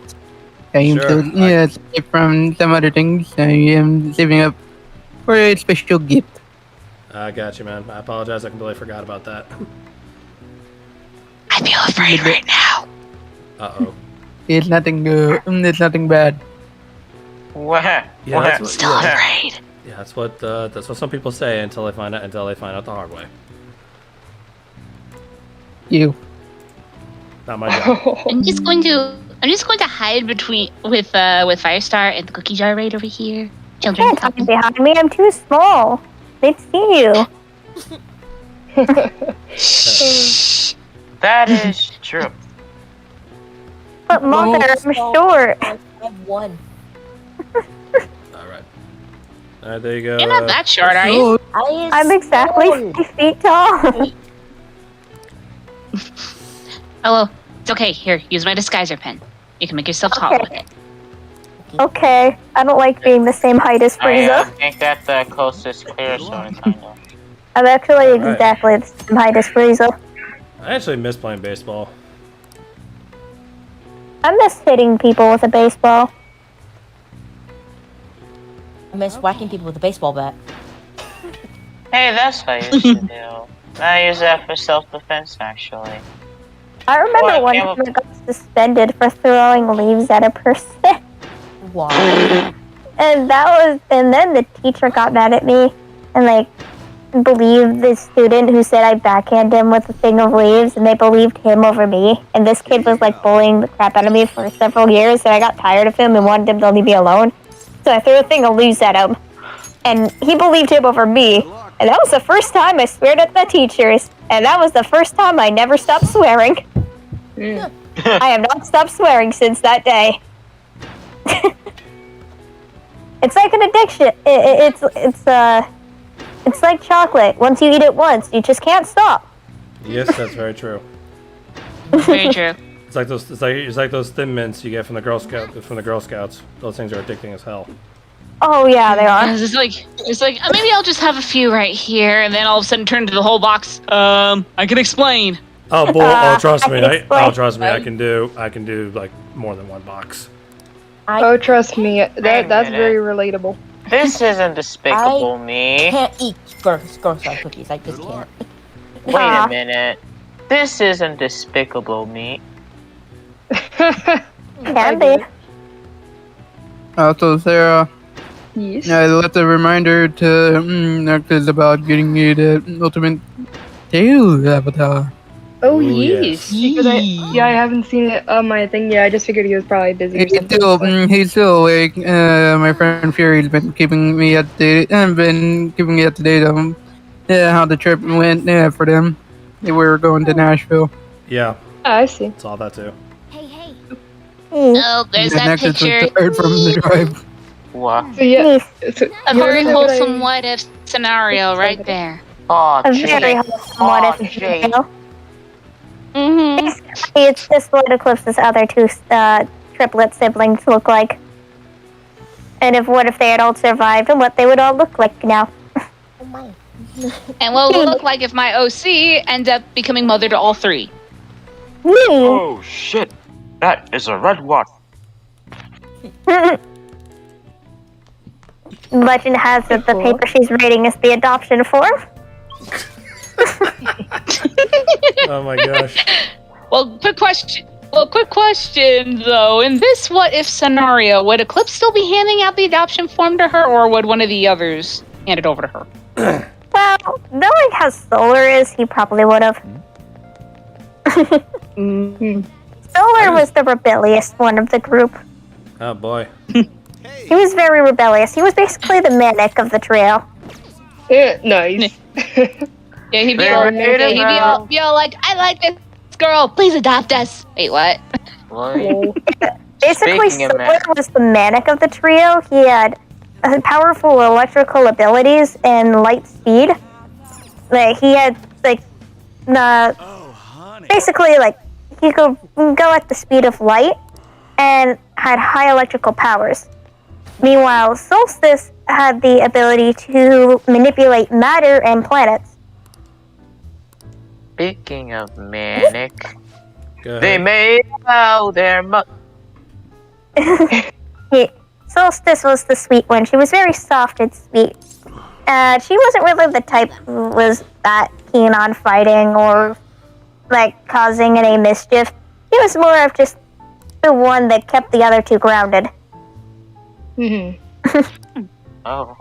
I am Sure, still, yes, from some other things. I am saving up for a special gift. I got you, man. I apologize. I completely forgot about that. I feel afraid right now. Uh-oh. It's nothing good. It's nothing bad. What? Yeah, that's what, Still yeah, afraid. yeah, that's what some people say until they find out the hard way. You. Not my job. I'm just going to hide with Firestar and the cookie jar right over here. Children, Can't hide behind me, I'm too small. They'd see you. That is true. But mother, I'm short. I have one. All right. All right, there you go. you're not that short, are you? I'm exactly 6 feet tall. Hello. It's okay. Here, use my disguiser pen. You can make yourself tall Okay. with it. Okay, I don't like being the same height as I Frieza. think that's the closest clear zone kind of. I'm actually Alright. exactly the same height as Frieza. I actually miss playing baseball. I miss hitting people with a baseball. I miss whacking people with a baseball bat. Hey, that's what I used to do. I use that for self-defense, actually. I remember Well, one yeah, time I got suspended for throwing leaves at a person. Why? And then the teacher got mad at me and like believed the student who said I backhanded him with a thing of leaves, and they believed him over me. And this kid was like bullying the crap out of me for several years, and I got tired of him and wanted him to leave me alone. So I threw a thing of leaves at him, and he believed him over me. And that was the first time I sweared at the teachers, and that was the first time I never stopped swearing. I have not stopped swearing since that day. It's like an addiction. It's like chocolate. Once you eat it once, you just can't stop. Yes, that's very true. Very true. It's like those Thin Mints you get from the Girl Scouts. Those things are addicting as hell. Oh yeah, they are. It's like maybe I'll just have a few right here, and then all of a sudden turn to the whole box. I can explain. Oh, boy, trust me. Trust I can do like more than one box. Oh, trust me, Wait a that's minute. very relatable. This isn't Despicable Me. Can't eat Girl Scout cookies. I just can't. Wait a minute. This isn't Despicable Me. Can be. Also, Sarah, Yes. I left a reminder to Noctis about getting you the ultimate tail avatar. Oh, Ooh, yes. Because I haven't seen it on my thing yet. I just figured he was probably busy or something. He's still awake. My friend Fury's been keeping me updated. On how the trip went for them. They were going to Nashville. Yeah, I see. saw that too. Oh, there's that Noctis was picture. tired from the drive. What? So yeah, so, A you very wanna know what wholesome I- what if scenario right there. Oh, A very Jake. wholesome what if Jake. scenario. Mm-hmm. Basically, it's just what Eclipse's other two triplet siblings look like. And what if they had all survived and what they would all look like now. Oh my. And what will it look like if my OC ends up becoming mother to all three? Oh, shit. That is a red one. Legend has it the paper she's reading is the adoption form. Oh my gosh. Well, quick question though. In this what if scenario, would Eclipse still be handing out the adoption form to her, or would one of the others hand it over to her? Well, knowing how Solar is, he probably would have. Solar was the rebellious one of the group. Oh boy. He was very rebellious. He was basically the manic of the trio. Yeah, nice. Yeah, he'd be They all, were native, be all like, I like this girl, please adopt us. Wait, what? What? Basically, Speaking of Solar was the manic of the trio. He had powerful electrical abilities and light speed. Like he had basically like he could go at the speed of light and had high electrical powers. Meanwhile, Solstice had the ability to manipulate matter and planets. Speaking of manic, Go they ahead. made out their Solstice was the sweet one. She was very soft and sweet. She wasn't really the type who was that keen on fighting or like causing any mischief. She was more of just the one that kept the other two grounded. Oh.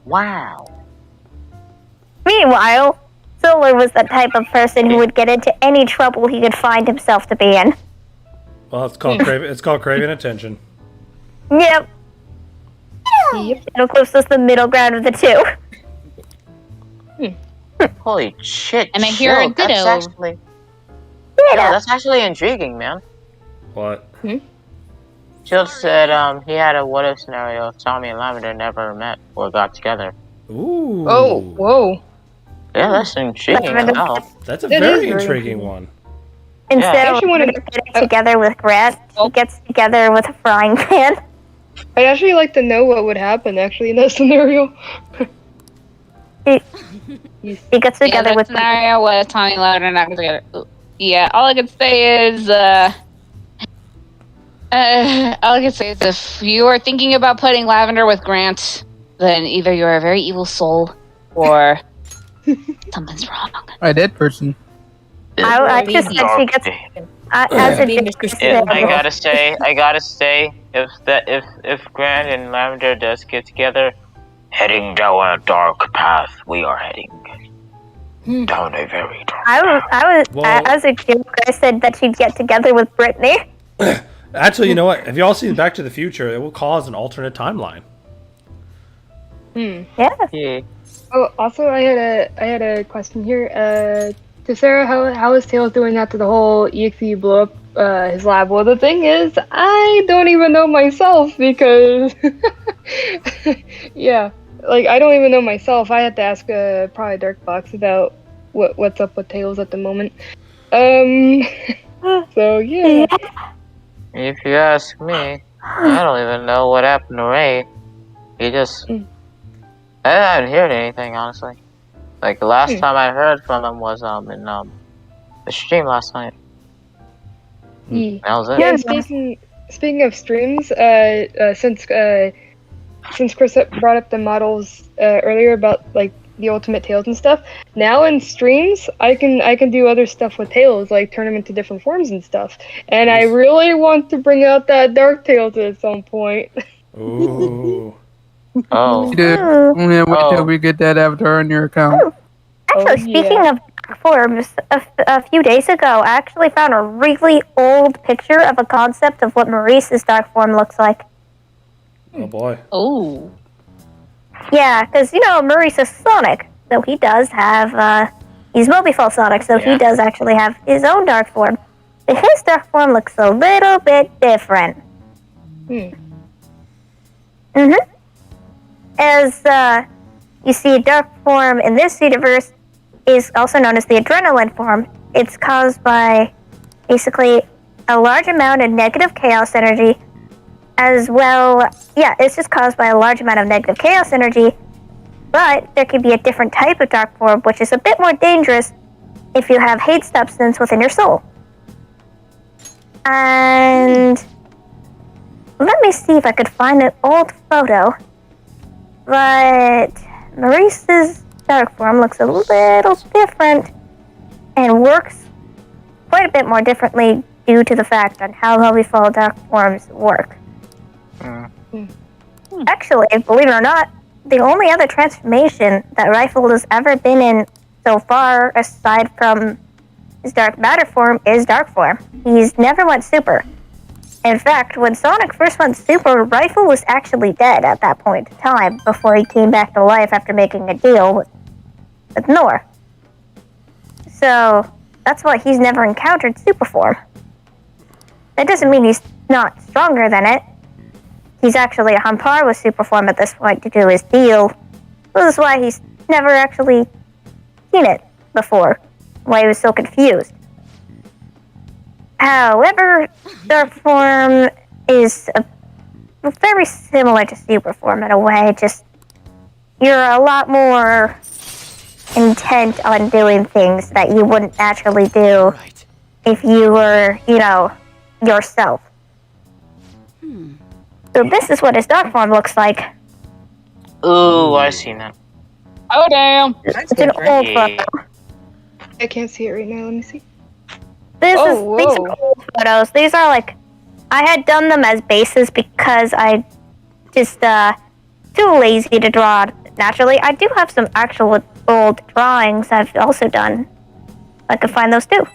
Wow. Meanwhile, Solar was the type of person who would get into any trouble he could find himself to be in. Well, it's called craving attention. Yep. And Eclipse was the middle ground of the two. Holy shit. And I hear a Chill, ditto. That's actually intriguing, man. What? Shield said he had a what if scenario if Tommy and Lavender never met or got together. Ooh. Oh, whoa. Yeah, that's intriguing as hell. That's a That very is very intriguing one. Instead I of actually wanted- getting together with Grant, he gets together with a frying pan. I'd actually like to know what would happen actually in that scenario. He gets together that with scenario was Tommy and Lavender not together. Ooh. Yeah, all I can say is, if you are thinking about putting Lavender with Grant, then either you're a very evil soul or something's wrong. A dead person. I just said she gets as a Be joke, Mr. she I said, gotta say, if Grant and Lavender does get together, heading down a dark path, we are heading down a very dark. I was Well- as a joke. I said that she'd get together with Brittany. Actually, you know what? Have you all seen Back to the Future? It will cause an alternate timeline. Yeah. Yeah. Oh, also I had a question here. To Sarah, how is Tails doing after the whole EXE blow up his lab. Well, the thing is, I don't even know myself because, yeah, like I don't even know myself. I had to ask probably Darkbox about what's up with Tails at the moment. So yeah. If you ask me, I don't even know what happened to Ray. He just... I haven't heard anything, honestly. Like, the last time I heard from him was in the stream last night. That was it. Yeah, speaking of streams, since Chris brought up the models earlier about like the ultimate Tails and stuff, now in streams I can do other stuff with Tails, like turn them into different forms and stuff. And I really want to bring out that Dark Tails at some point. Ooh. Oh. Yeah, wait till we get that avatar on your account. Actually, speaking of dark forms, a few days ago, I actually found a really old picture of a concept of what Maurice's dark form looks like. Oh boy. Oh. Yeah, because, you know, Maurice is Sonic, so he does have, he's Mobifall Sonic, so he does actually have his own dark form. But his dark form looks a little bit different. As, you see, dark form in this universe is also known as the adrenaline form. It's caused by, basically, a large amount of negative chaos energy, as well, it's just caused by a large amount of negative chaos energy, but there can be a different type of dark form, which is a bit more dangerous if you have hate substance within your soul. And let me see if I could find an old photo, but Maurice's dark form looks a little different and works quite a bit more differently due to the fact on how Mobifall dark forms work. Actually, believe it or not, the only other transformation that Rifle has ever been in so far, aside from his dark matter form, is dark form. He's never went super. In fact, when Sonic first went super, Rifle was actually dead at that point in time before he came back to life after making a deal with Nor. So that's why he's never encountered super form. That doesn't mean he's not stronger than it. He's actually on par with Superform at this point to do his deal. This is why he's never actually seen it before, why he was so confused. However, Dark Form is very similar to Superform in a way, just you're a lot more intent on doing things that you wouldn't naturally do if you were, yourself. So this is what his dark form looks like. Ooh, I see now. Oh, damn. It's an old photo. I can't see it right now. Let me see. These are old photos. These are like, I had done them as bases because I just too lazy to draw naturally. I do have some actual old drawings I've also done. I could find those too.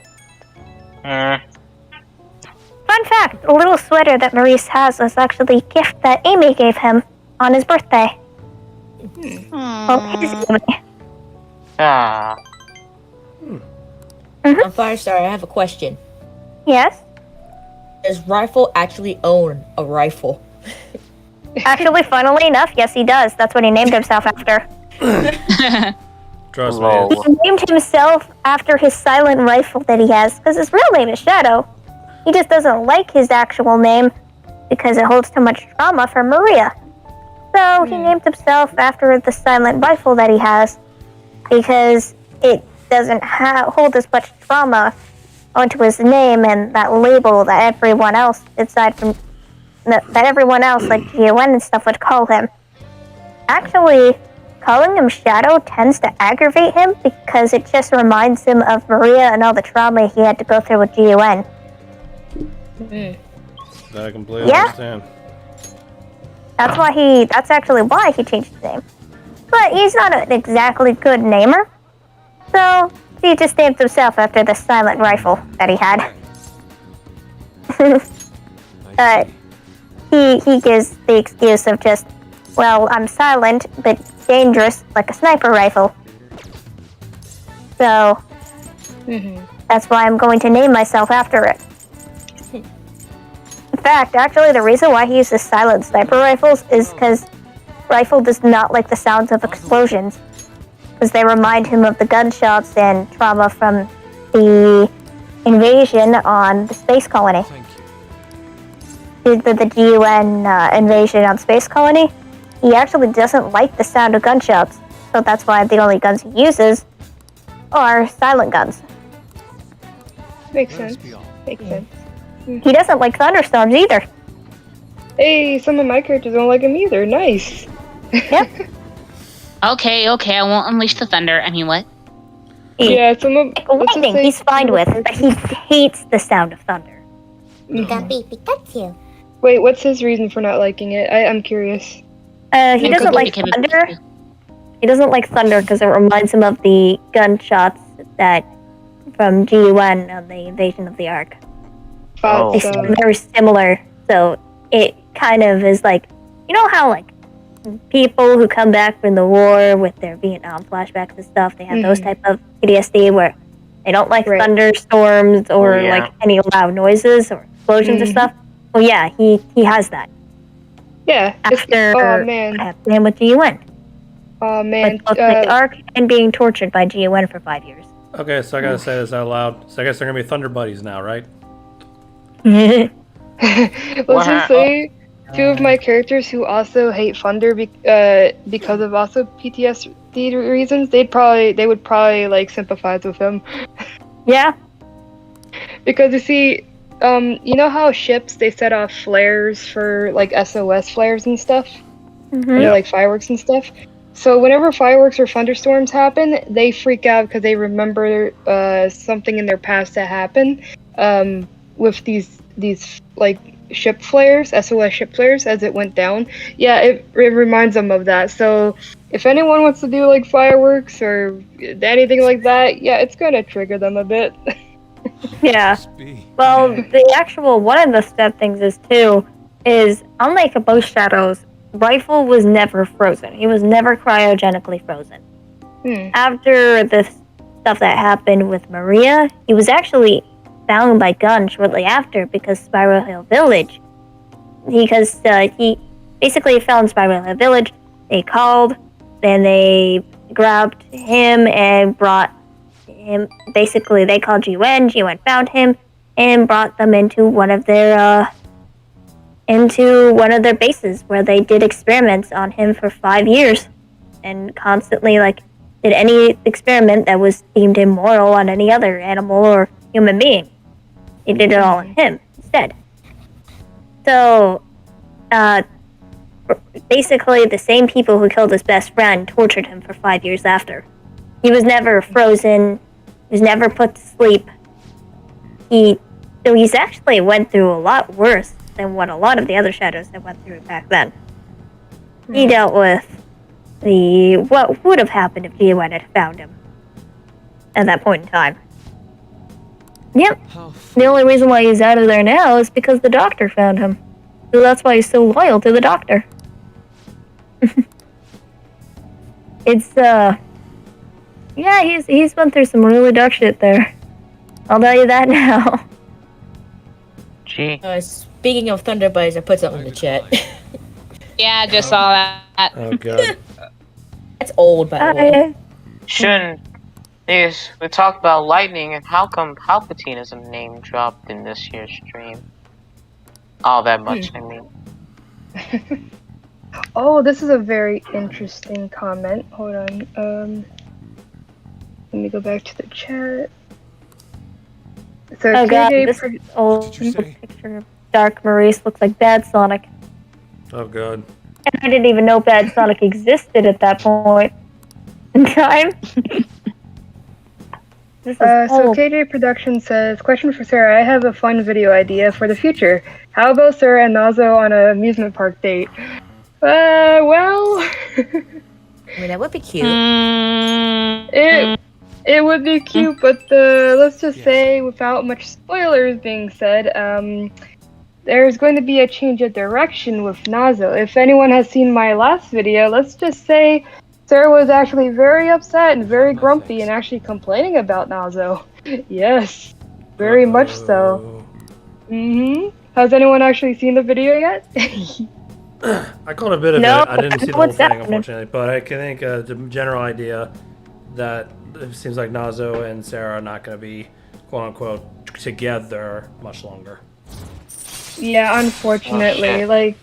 Fun fact, the little sweater that Maurice has was actually a gift that Amy gave him on his birthday. Firestar, I have a question. Yes? Does Rifle actually own a rifle? Actually, funnily enough, yes he does. That's what he named himself after. Trust me. He named himself after his silent rifle that he has, because his real name is Shadow. He just doesn't like his actual name because it holds too much trauma for Maria. So he named himself after the silent rifle that he has because it doesn't hold as much trauma onto his name and that label that everyone else, aside from that everyone else like GON and stuff would call him. Actually, calling him Shadow tends to aggravate him because it just reminds him of Maria and all the trauma he had to go through with GON. I completely understand. That's actually why he changed his name. But he's not an exactly good namer. So he just named himself after the silent rifle that he had. He gives the excuse of just, well, I'm silent, but dangerous, like a sniper rifle. So, that's why I'm going to name myself after it. fact, actually, the reason why he uses silent sniper rifles is because Rifle does not like the sounds of explosions, because they remind him of the gunshots and trauma from the invasion on the space colony. Thank you. The GUN invasion on Space Colony, he actually doesn't like the sound of gunshots, so that's why the only guns he uses are silent guns. Makes Let us sense. be all. Makes sense. He doesn't like thunderstorms either. Hey, some of my characters don't like him either. Nice. Yep. Okay, I won't unleash the thunder. I mean, what? Yeah, some of. let's just Lightning, say he's fine some of with, but he hates the sound of thunder. Wait, what's his reason for not liking it? I'm curious. He And doesn't Cookie like became a thunder. beast. He doesn't like thunder because it reminds him of the gunshots that from GUN on the invasion of the Ark. Oh. They sound very similar, so it kind of is like, you know how like people who come back from the war with their Vietnam flashbacks and stuff, they have those type of PTSD where they don't like Right. thunderstorms or Yeah. like any loud noises or explosions or stuff. Well, yeah, he has that Yeah. after Oh man. happening with GUN. Oh man. With both the Ark and being tortured by GUN for 5 years. Okay, so I gotta say this out loud. So I guess they're gonna be Thunder Buddies now, right? Let's just say two of my characters who also hate thunder because of also PTSD reasons. They would probably like sympathize with him Yeah. because you see, you know how ships they set off flares for like SOS flares and stuff, Mhm. and like fireworks and stuff. So whenever fireworks or thunderstorms happen, they freak out because they remember something in their past that happened with these like ship flares, SOS ship flares, as it went down. Yeah, it reminds them of that. So if anyone wants to do like fireworks or anything like that, yeah, it's gonna trigger them a bit. Yeah. Must be. Well, the actual one of the step things is too is unlike both shadows, Rifle was never frozen. He was never cryogenically frozen. After the stuff that happened with Maria, he was actually found by Gunn shortly after because Spiral Hill Village. He basically found Spiral Hill Village. They called, then they grabbed him and brought him. Basically, they called GUN. GUN found him and brought them into one of their bases where they did experiments on him for 5 years, and constantly did any experiment that was deemed immoral on any other animal or human being. They did it all on him instead. So, basically, the same people who killed his best friend tortured him for 5 years after. He was never frozen. He was never put to sleep. He's actually went through a lot worse than what a lot of the other shadows had went through back then. He dealt with what would have happened if GUN had found him at that point in time. Yep. The only reason why he's out of there now is because the doctor found him. So that's why he's so loyal to the doctor. Yeah, he's been through some really dark shit there. I'll tell you that now. Gee. Speaking of Thunder Buddies, I put something in the chat. Yeah, I just saw that. Oh god. That's old, by the way. Shouldn't these we talked about lightning and how come Palpatine isn't name dropped in this year's stream? All that much, I mean. Oh, this is a very interesting comment. Hold on. Let me go back to the chat. So Oh god, KJ this pro- old Did you say? picture of Dark Maurice looks like Bad Sonic. Oh god. And I didn't even know Bad Sonic existed at that point in time. This is So old. KJ Production says, question for Sarah, I have a fun video idea for the future. How about Sarah and Nazo on an amusement park date? Well... I mean, that would be cute. It would be cute, but let's just say, without much spoilers being said, there's going to be a change of direction with Nazo. If anyone has seen my last video, let's just say Sarah was actually very upset and very grumpy and actually complaining about Nazo. Yes, very much so. Has anyone actually seen the video yet? I caught a bit of No, it. I didn't see the whole what's thing, that? unfortunately, but I can think the general idea that it seems like Nazo and Sarah are not going to be quote unquote together much longer. Yeah, unfortunately, Oh, shit. like,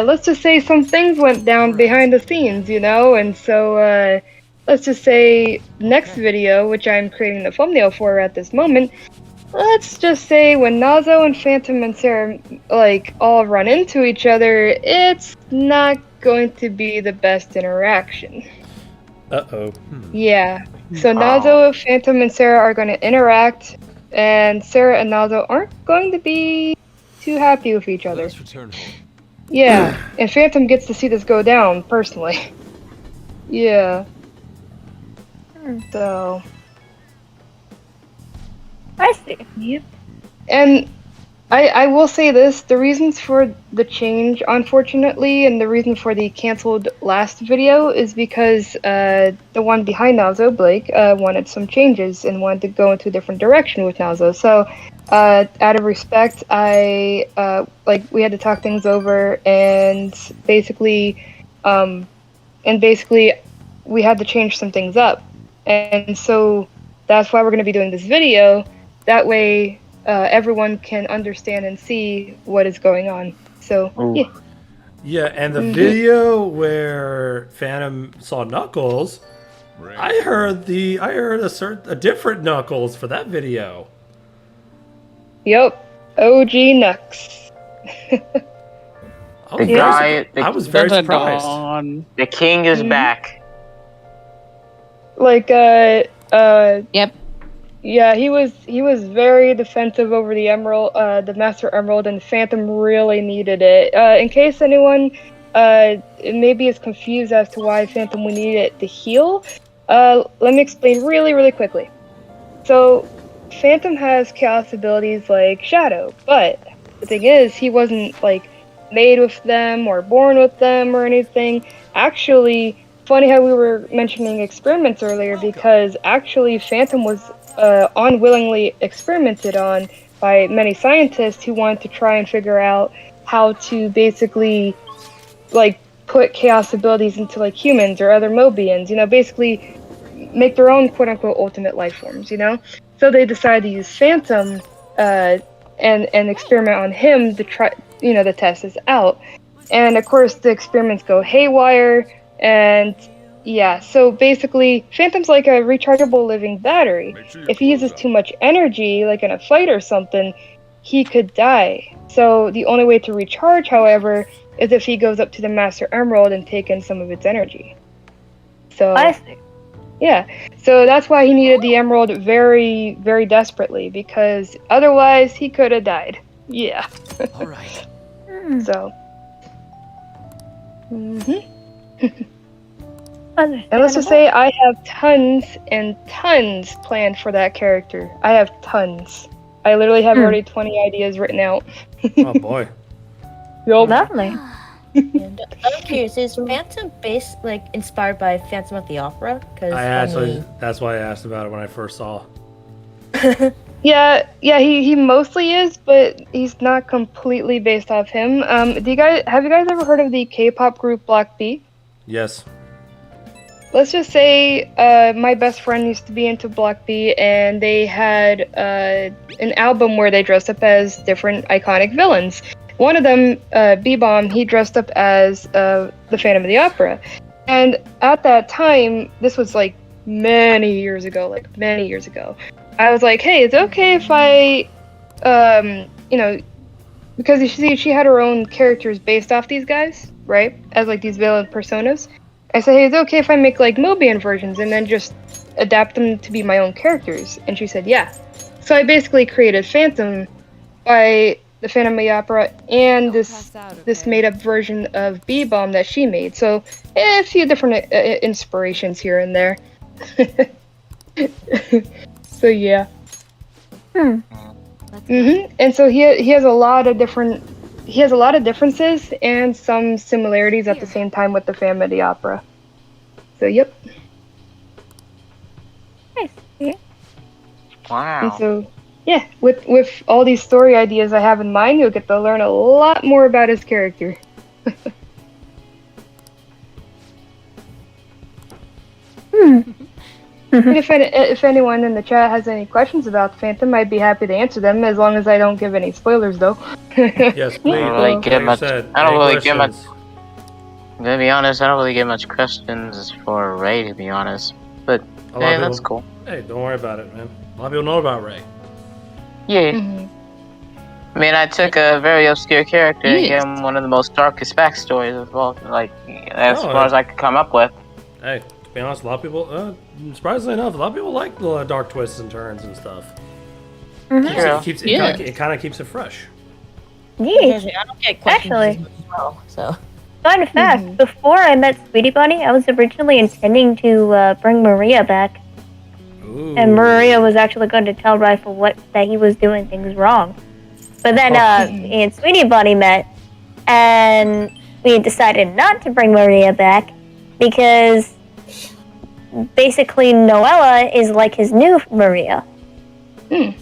let's just say some things went down behind the scenes, you know, and so, let's just say next video, which I'm creating the thumbnail for at this moment, let's just say when Nazo and Phantom and Sarah, like, all run into each other, it's not going to be the best interaction. Uh-oh. Yeah. So Nazo, Phantom, and Sarah are going to interact, and Sarah and Nazo aren't going to be too happy with each other. Let's return home. Yeah, and Phantom gets to see this go down, personally. Yeah. So... I see. Yep. And I will say this, the reasons for the change, unfortunately, and the reason for the canceled last video is because the one behind Nazo, Blake, wanted some changes and wanted to go into a different direction with Nazo. So, out of respect, we had to talk things over, and basically, we had to change some things up. And so, that's why we're going to be doing this video. That way, everyone can understand and see what is going on. So, yeah. Yeah, and the video where Phantom saw Knuckles, I heard a different Knuckles for that video. Yep. OG Nux. I was very surprised. The king is back. Like, Yep. yeah, he was very defensive over the Emerald, the Master Emerald, and Phantom really needed it. In case anyone maybe is confused as to why Phantom would need it to heal, let me explain really quickly. So, Phantom has chaos abilities like Shadow, but the thing is, he wasn't like made with them or born with them or anything. Actually, funny how we were mentioning experiments earlier, because actually Phantom was unwillingly experimented on by many scientists who wanted to try and figure out how to basically like put chaos abilities into like humans or other Mobians, you know, basically make their own quote unquote ultimate life forms, you know? So they decided to use Phantom and experiment on him to try, you know, to test this out. And of course the experiments go haywire, and yeah, so basically Phantom's like a rechargeable living battery. If he uses too much energy, like in a fight or something, he could die. So the only way to recharge, however, is if he goes up to the Master Emerald and take in some of its energy. So I see. yeah, so that's why he needed the Emerald very, very desperately, because otherwise he could have died. Yeah. All right. So. Understandable. And let's just say I have tons and tons planned for that character. I have tons. I literally have already 20 ideas written out. Oh boy. Yup. Lovely. And I'm curious, is Phantom based like inspired by Phantom of the Opera? Because That's why I asked about it when I first saw. Yeah, he mostly is, but he's not completely based off him. Have you guys ever heard of the K-pop group Block B? Yes. Let's just say my best friend used to be into Block B, and they had an album where they dressed up as different iconic villains. One of them, B-Bomb, he dressed up as the Phantom of the Opera. And at that time, this was like many years ago, I was like, hey, is it okay if I, you know, because you see, she had her own characters based off these guys, right? As like these villain personas. I said, hey, is it okay if I make like Mobian versions and then just adapt them to be my own characters? And she said, yeah. So I basically created Phantom by the Phantom of the Opera and this made up version of B-Bomb that she made. So a few different inspirations here and there. So yeah. And so he has a lot of differences and some similarities at the same time with the Phantom of the Opera. So yep. Nice. Yeah. Wow. And so yeah, with all these story ideas I have in mind, you'll get to learn a lot more about his character. And if anyone in the chat has any questions about Phantom, I'd be happy to answer them, as long as I don't give any spoilers, though. Yes, please. I don't really get much. Said, I don't any really get much. questions? I'm gonna be honest. I don't really get much questions for Ray, to be honest. But A lot hey, of that's people- cool. Hey, don't worry about it, man. A lot of people know about Ray. Yeah. Mhm. I mean, I took a very obscure character and Yes. gave him one of the most darkest backstories as well, like as Oh, far as I could come up with. Hey, to be honest, a lot of people, surprisingly enough, a lot of people like the dark twists and turns and stuff. True. It kind of keeps it fresh. Yeah. I don't get questions Actually. as well, so. Fun fact, before I met Sweetie Bunny, I was originally intending to bring Maria back. Ooh. And Maria was actually going to tell Rifle that he was doing things wrong. But then me and Sweetie Bunny met, and we decided not to bring Maria back because basically Noella is like his new Maria.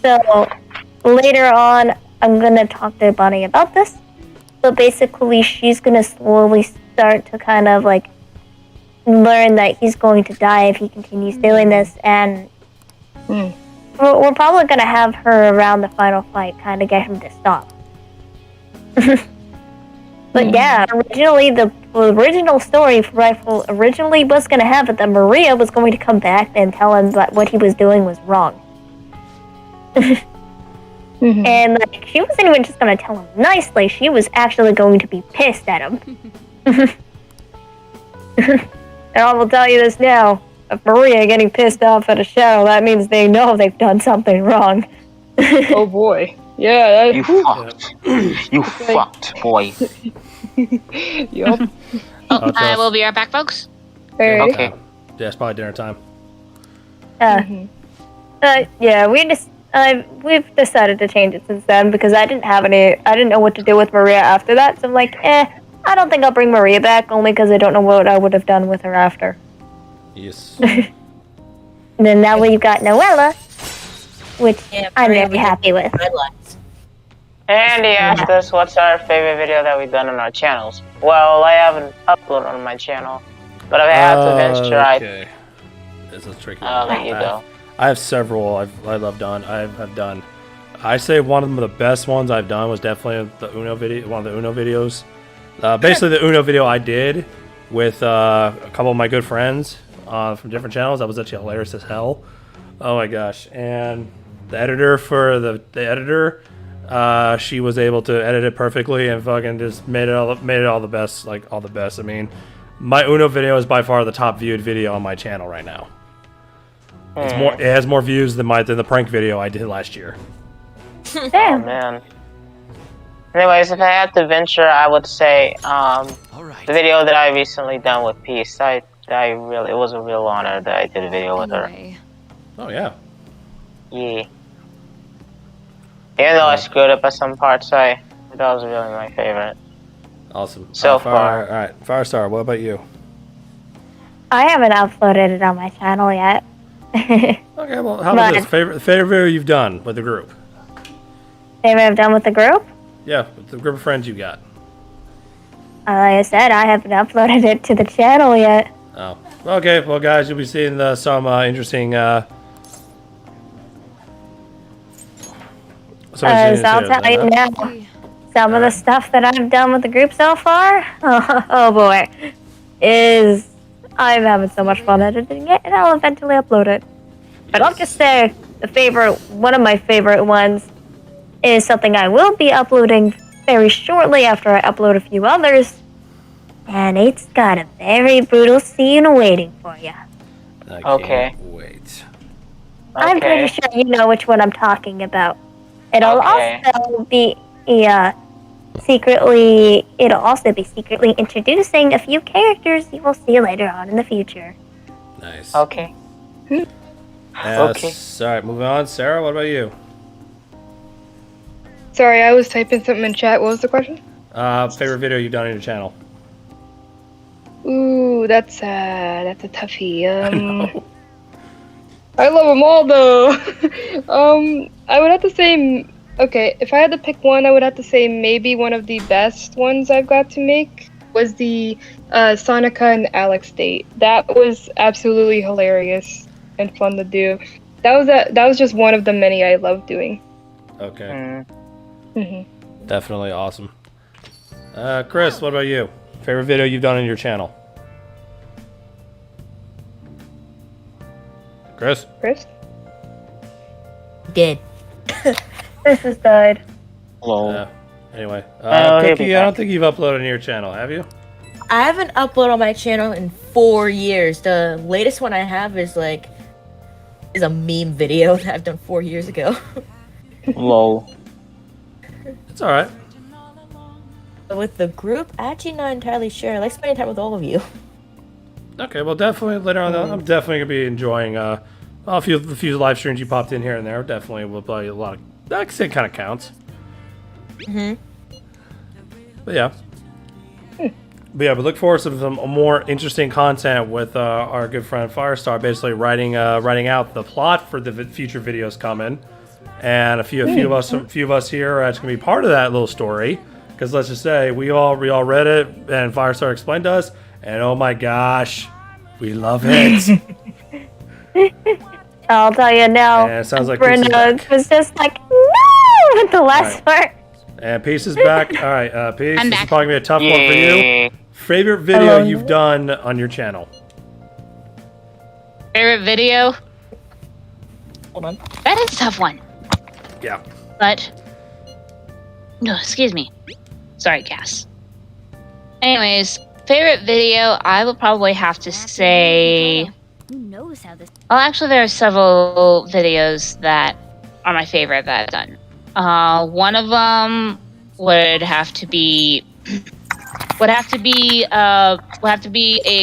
So later on, I'm going to talk to Bunny about this. But basically, she's going to slowly start to kind of like learn that he's going to die if he continues doing this, and we're probably going to have her around the final fight, kind of get him to stop. But yeah, originally the original story for Rifle originally was going to have it that Maria was going to come back and tell him that what he was doing was wrong. And like, she wasn't even just going to tell him nicely, she was actually going to be pissed at him. And I will tell you this now, if Maria getting pissed off at a shadow, that means they know they've done something wrong. Oh boy. Yeah. You fucked. You fucked, boy. Yup. Oh, I will be right back, folks. Alright. Okay. Yeah, it's probably dinner time. Yeah, we've decided to change it since then because I didn't know what to do with Maria after that, so I'm like, I don't think I'll bring Maria back, only because I don't know what I would have done with her after. Yes. And then now we've got Noella, which Yeah, I'm Maria very was- happy with. Highlights. Andy asked us what's our favorite video that we've done on our channels. Well, I haven't uploaded on my channel, but I've had to venture. Okay. This is tricky. I'll let you go. I have several I've done. I've done. I say one of the best ones I've done was definitely the Uno video. One of the Uno videos. Basically, the Uno video I did with a couple of my good friends from different channels. That was actually hilarious as hell. Oh my gosh! And the editor for the editor, she was able to edit it perfectly and fucking just made it all the best, like all the best. I mean, my Uno video is by far the top viewed video on my channel right now. It's more. It has more views than the prank video I did last year. Oh man. Anyways, if I had to venture, I would say the video that I recently done with Peace. It was a real honor that I did a video with her. Oh yeah. Yeah. Even though I screwed up at some parts, that was really my favorite. Awesome. So far. All right, Firestar. What about you? I haven't uploaded it on my channel yet. Okay, well, how about this? Favorite video you've done with the group? Favorite I've done with the group? Yeah, with the group of friends you got. Like I said, I haven't uploaded it to the channel yet. Oh. Okay, well, guys, you'll be seeing some interesting. I'll tell you now, some of the stuff that I've done with the group so far, oh boy, I'm having so much fun editing it, and I'll eventually upload it. But I'll just say one of my favorite ones is something I will be uploading very shortly after I upload a few others, and it's got a very brutal scene waiting for you. Okay. Wait. I'm pretty sure you know which one I'm talking about. It'll also be secretly introducing a few characters you will see later on in the future. Nice. Okay. Okay. All right, moving on. Sarah, what about you? Sorry, I was typing something in chat. What was the question? Favorite video you've done on your channel? Ooh, that's a toughie. I love them all though. I would have to say, okay, if I had to pick one, I would have to say maybe one of the best ones I've got to make was the Sonica and Alex date. That was absolutely hilarious and fun to do. That was just one of the many I love doing. Okay. Mm-hmm. Definitely awesome. Chris, what about you? Favorite video you've done on your channel? Chris? Did. This has died. Hello. Anyway, he'll be Cookie, I don't back. think you've uploaded on your channel, have you? I haven't uploaded on my channel in 4 years. The latest one I have is a meme video that I've done 4 years ago. Lol. It's alright. But with the group, actually not entirely sure. I like spending time with all of you. Okay, well, definitely later on, I'm definitely going to be enjoying a few live streams you popped in here and there. Definitely will play a lot of, I can say it kind of counts. Mm-hmm. But yeah. But look forward to some more interesting content with our good friend Firestar, basically writing out the plot for the future videos coming, and a few of us here are actually going to be part of that little story. Because let's just say we all read it, and Firestar explained to us, and oh my gosh, we love it. I'll tell you now. And it sounds like Brenda was just like, no, with the last part. And Peace is back. All right, Peace. I'm This back. is probably going to be a tough one for you. Favorite video you've done on your channel? Favorite video? Hold on. That is a tough one. Yeah. But no, excuse me. Sorry, Cass. Anyways, favorite video, I will probably have to say. Who knows how this? Well, actually, there are several videos that are my favorite that I've done. One of them would have to be a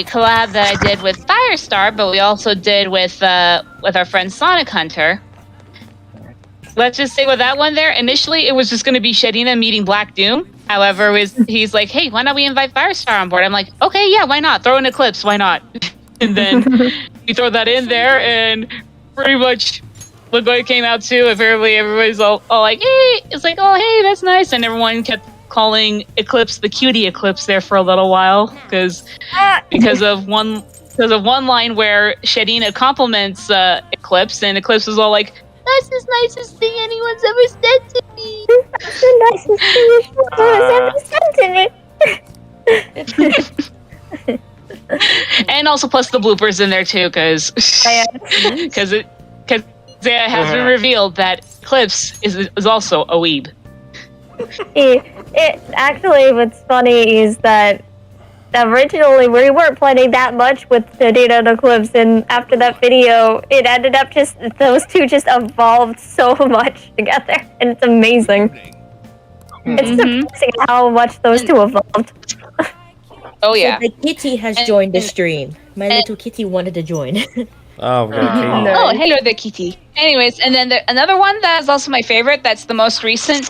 collab that I did with Firestar, but we also did with our friend Sonic Hunter. Let's just say with that one there, initially it was just going to be Shadina meeting Black Doom. However, he's like, hey, why not we invite Firestar on board? I'm like, okay, yeah, why not? Throw an Eclipse, why not? And then we throw that in there, and pretty much look what it came out to. Apparently everybody's all like, hey, it's like, oh, hey, that's nice. And everyone kept calling Eclipse the cutie Eclipse there for a little while because of one line where Shadina compliments Eclipse, and Eclipse was all like, that's the nicest thing anyone's ever said to me. That's the nicest thing anyone's ever said to me. And also plus the bloopers in there too, because it has been revealed that Eclipse is also a weeb. It actually, what's funny is that originally we weren't planning that much with Shadina and Eclipse, and after that video, it ended up just those two just evolved so much together, and it's amazing. It's surprising how much those two evolved. Oh yeah. So the kitty has joined the stream. My little kitty wanted to join. Oh, okay. Oh, hello there, kitty. Anyways, and then another one that is also my favorite, that's the most recent,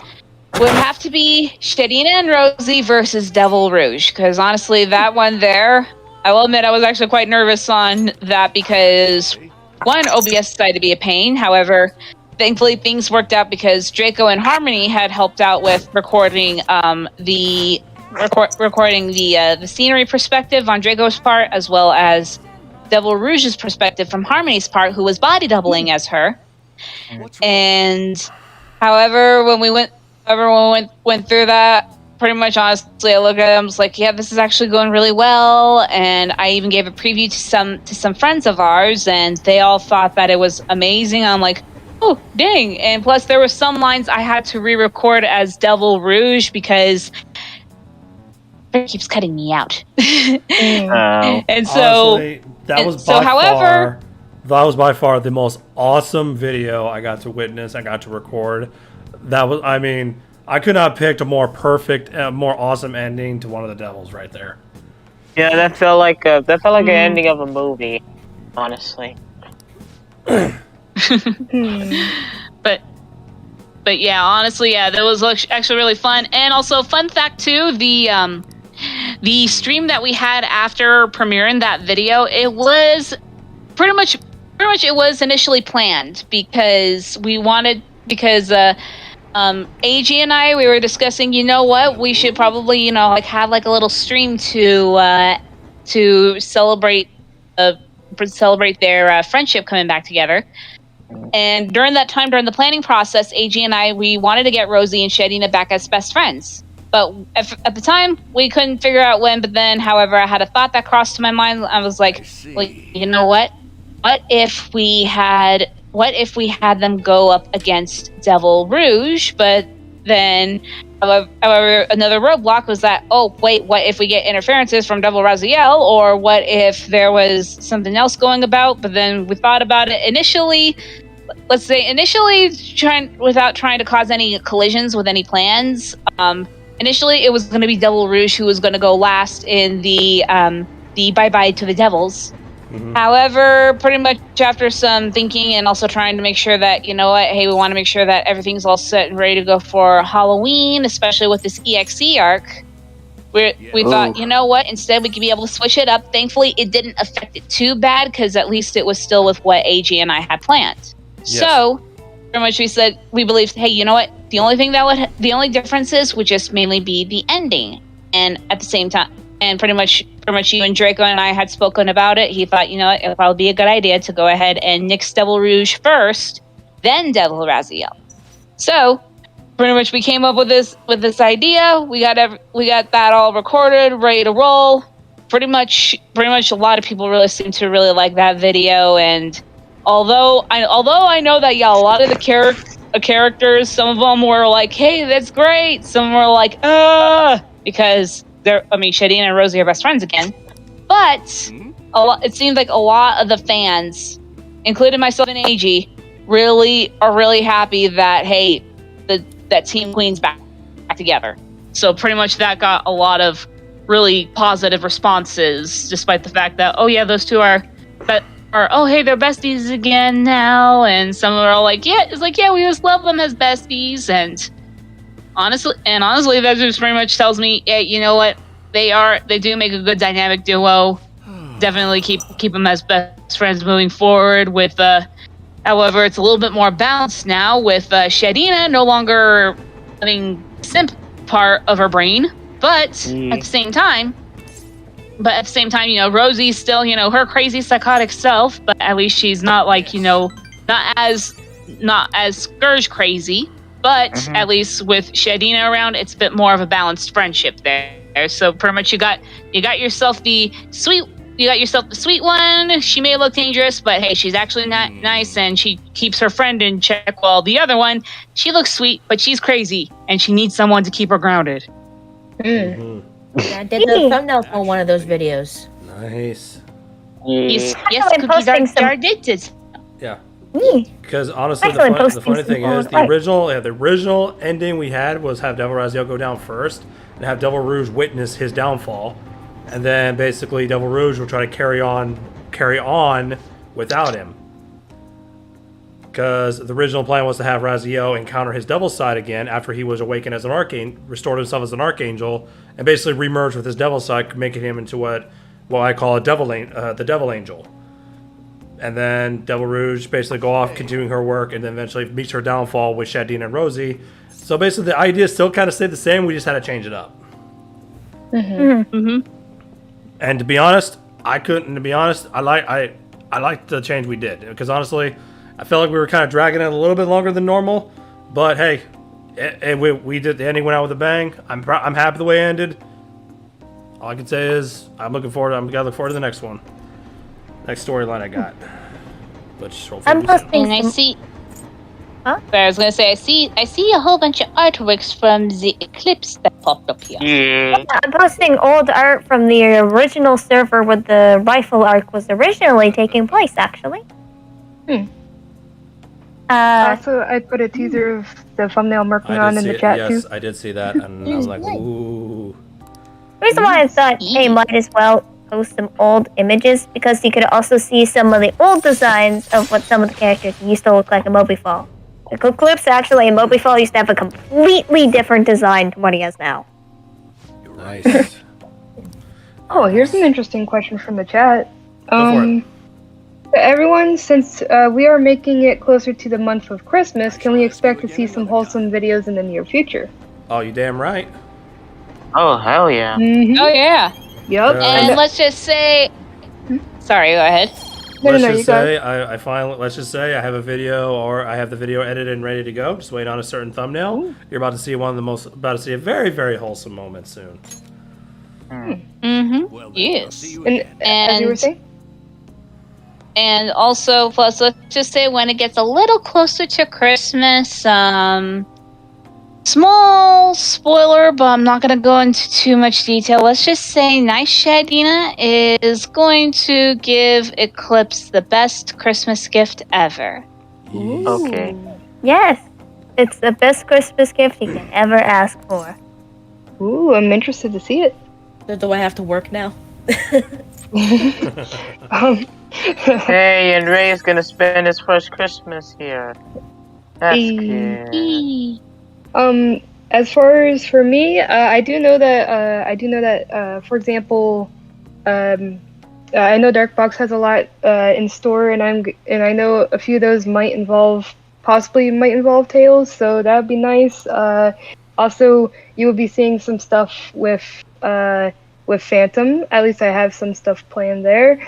would have to be Shadina and Rosie versus Devil Rouge. Because honestly, that one there, I will admit I was actually quite nervous on that because, one, OBS decided to be a pain. However, thankfully things worked out because Draco and Harmony had helped out with recording the scenery perspective on Draco's part, as well as Devil Rouge's perspective from Harmony's part, who was body doubling as her. And however, when we went through that, pretty much honestly, I look at them, I was like, yeah, this is actually going really well. And I even gave a preview to some friends of ours, and they all thought that it was amazing. I'm like, oh, dang. And plus, there were some lines I had to re-record as Devil Rouge because it keeps cutting me out. And so, honestly, that was by far the most awesome video I got to witness. I got to record. I could not have picked a more perfect, more awesome ending to one of the Devils right there. Yeah, that felt like an ending of a movie, honestly. But yeah, honestly, yeah, that was actually really fun. And also, fun fact too, the stream that we had after premiering that video, it was pretty much it was initially planned because we wanted because AG and I, we were discussing, you know what, we should probably, you know, like have like a little stream to celebrate their friendship coming back together. And during that time, during the planning process, AG and I, we wanted to get Rosie and Shadina back as best friends. But at the time, we couldn't figure out when. But then, however, I had a thought that crossed my mind. I was like, well, you know what? What if we had them go up against Devil Rouge? But then, however, another roadblock was that, oh, wait, what if we get interferences from Devil Raziel? Or what if there was something else going about? But then we thought about it initially. Let's say without trying to cause any collisions with any plans. Initially, it was going to be Devil Rouge who was going to go last in the bye-bye to the Devils. Mm-hmm. However, pretty much after some thinking and also trying to make sure that, you know what, hey, we want to make sure that everything's all set and ready to go for Halloween, especially with this EXE arc. We thought, you know what, instead we could be able to switch it up. Thankfully, it didn't affect it too bad because at least it was still with what AG and I had planned. Yes. So, pretty much we believed, hey, you know what? The only differences would just mainly be the ending. And at the same time, and pretty much you and Draco and I had spoken about it. He thought, you know what, it would probably be a good idea to go ahead and nix Devil Rouge first, then Devil Raziel. So, pretty much we came up with this idea. We got that all recorded, ready to roll. Pretty much a lot of people really seem to really like that video. And although I know that a lot of the characters, some of them were like, hey, that's great. Some were like, because Shadina and Rosie are best friends again. But it seems like a lot of the fans, including myself and AG, are really happy that, hey, that Team Queen's back together. So pretty much that got a lot of really positive responses, despite the fact that, oh yeah, those two are oh hey, they're besties again now, and some are all like, yeah, it's like, yeah, we just love them as besties. And honestly, that just pretty much tells me, yeah, you know what, they do make a good dynamic duo. Definitely keep them as best friends moving forward. With however, it's a little bit more balanced now with Shadina no longer having simp part of her brain, but at the same time, you know, Rosie's still, you know, her crazy psychotic self, but at least she's not like, you know, not as Scourge crazy, but at least with Shadina around, it's a bit more of a balanced friendship there. So pretty much you got yourself the sweet one. She may look dangerous, but hey, she's actually not nice, and she keeps her friend in check, while the other one, she looks sweet, but she's crazy, and she needs someone to keep her grounded. Yeah, I did the thumbnail for one of those videos. Nice. Yes, Cookie Dar did it. Yeah. Because honestly, the funny thing is, the original ending we had was have Devil Raziel go down first, and have Devil Rouge witness his downfall, and then basically Devil Rouge will try to carry on without him. Because the original plan was to have Raziel encounter his devil side again after he was awakened as an archangel, restored himself as an archangel, and basically remerge with his devil side, making him into what I call the devil angel. And then Devil Rouge basically go off, continuing her work, and then eventually meets her downfall with Shadina and Rosie. So basically, the idea still kind of stayed the same. We just had to change it up. And to be honest, I liked the change we did, because honestly, I felt like we were kind of dragging it a little bit longer than normal. But hey, we did, the ending went out with a bang. I'm happy the way it ended. All I can say is I'm gotta look forward to the next one. Next storyline I got. Which hopefully and I see. Huh? But I was gonna say I see a whole bunch of artworks from the Eclipse that popped up here. Yeah, I'm posting old art from the original server where the rifle arc was originally taking place, actually. Also, I put a teaser of the thumbnail I'm working on in the chat too. Yes, I did see that, and I was like, ooh. The reason why I thought, hey, might as well post some old images, because you could also see some of the old designs of what some of the characters used to look like in Mobifall. The Eclipse actually in Mobifall used to have a completely different design from what he has now. Nice. Oh, here's an interesting question from the chat. Go for it. Everyone, since we are making it closer to the month of Christmas, can we expect to see some wholesome videos in the near future? Oh, you damn right. Oh, hell yeah. Oh yeah. Yep. And let's just say, sorry, go ahead. No, Let's no, just you got say it. I finally. Let's just say I have a video, or I have the video edited and ready to go. Just wait on a certain thumbnail. You're about to see about to see a very, very wholesome moment soon. Mm-hmm. Yes. And as you were saying? And also, plus, let's just say when it gets a little closer to Christmas, small spoiler, but I'm not going to go into too much detail. Let's just say Nice Shadina is going to give Eclipse the best Christmas gift ever. Okay. Yes, it's the best Christmas gift you can ever ask for. Ooh, I'm interested to see it. So do I have to work now? Hey, and Ray's gonna spend his first Christmas here. That's good. As far as for me, I do know that for example, I know Darkbox has a lot in store, and I know a few of those possibly might involve Tails, so that would be nice. Also, you will be seeing some stuff with Phantom. At least I have some stuff planned there.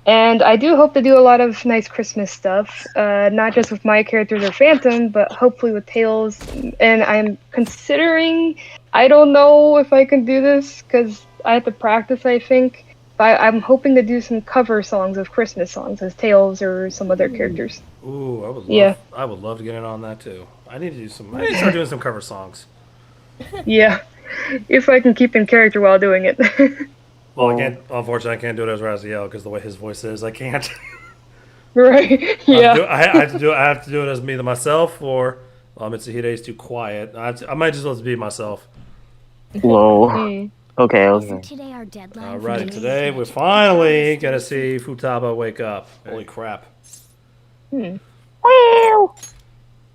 And I do hope to do a lot of nice Christmas stuff, not just with my characters or Phantom, but hopefully with Tails. And I'm considering, I don't know if I can do this because I have to practice, I think. But I'm hoping to do some cover songs of Christmas songs as Tails or some other characters. Ooh, I would love to get in on that too. I need to start doing some cover songs. Yeah, if I can keep in character while doing it. Well, unfortunately, I can't do it as Raziel because the way his voice is, I can't. Right? Yeah. I have to do it as me myself, or Mitsuhide is too quiet. I might just be myself. Whoa. Okay. Alright, today we're finally gonna see Futaba wake up. Holy crap! Wow.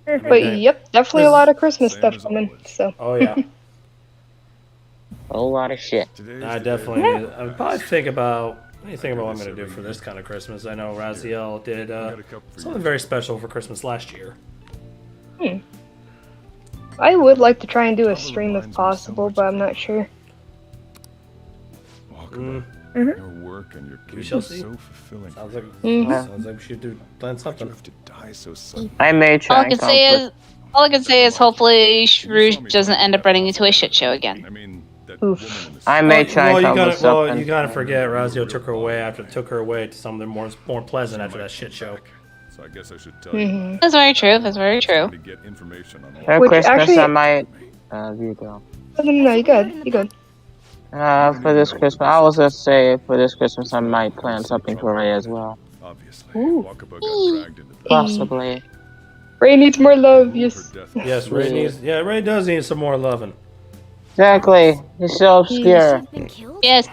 But yep, definitely a lot of Christmas stuff coming. So. Oh yeah. A whole lot of shit. I definitely need it. I would probably think about what I'm going to do for this kind of Christmas. I know Raziel did something very special for Christmas last year. I would like to try and do a stream if possible, but I'm not sure. Your work and your We shall see. so fulfilling. Sounds like we should plan something. I may try. All I can say is hopefully Shrew doesn't end up running into a shit show again. I mean, I may try. You gotta forget Raziel took her away to something more pleasant after that shit show. So I guess I should tell you. That's very true. That's very true. To get information on For Which Christmas, actually- I might. You go. No, you good. You good. For this Christmas, I was gonna say for this Christmas I might plan something for Ray as well. Obviously, Wakaba got dragged into the Possibly. Ray needs more love. Yes. Yes, Ray does need some more loving. Exactly. He's so obscure. Yes.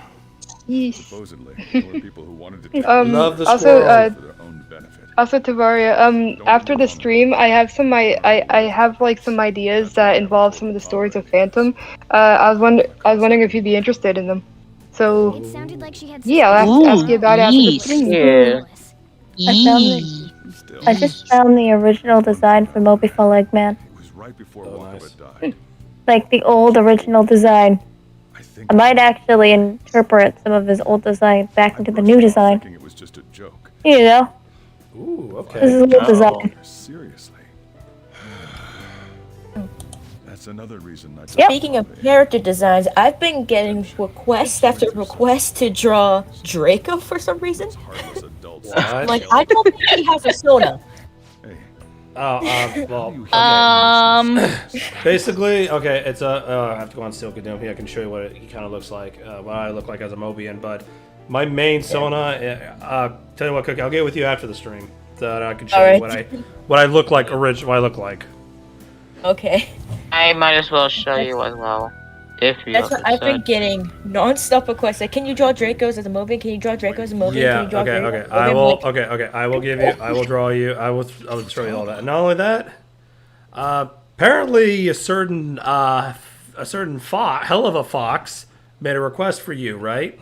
Supposedly, there were people who wanted to Love the also, squirrel. for their own benefit. Also, Tavaria, after the stream, I have I have like some ideas that involve some of the stories of Phantom. I was wondering if you'd be interested in them. So, It sounded like she had yeah, I'll have to ask you about it after the stream. Yeah. I just found the original design for Mobifel Eggman. It was right before Oh, Wakaba nice. died. Like the old original design. I think I might actually interpret some of his old design back into the new design. thinking it was just a joke. You know, Ooh, this is okay. a old design. Seriously. That's another reason not to. Yep. Speaking of character designs, I've been getting request after request to draw Draco for some reason. Heartless adults. What? Like, I don't think he has a Sona. Hey, Well, basically, okay, it's I have to go on Silk Doom here. I can show you what he kind of looks like, what I look like as a Mobian. But my main Sona, tell you what, Cookie, I'll get with you after the stream, so that I can show you what I look like what I look like. Okay. I might as well show you as well. If you That's what I've been understand. getting non-stop requests. Like, can you draw Dracos as a Mobian? Can you draw Dracos as a Mobian? Yeah. Can you draw Okay. Draco Okay. as a I Mobian? will. Like, Okay. I will give you. I will draw you. I will show you all that. Not only that, apparently a certain hell of a fox made a request for you, right?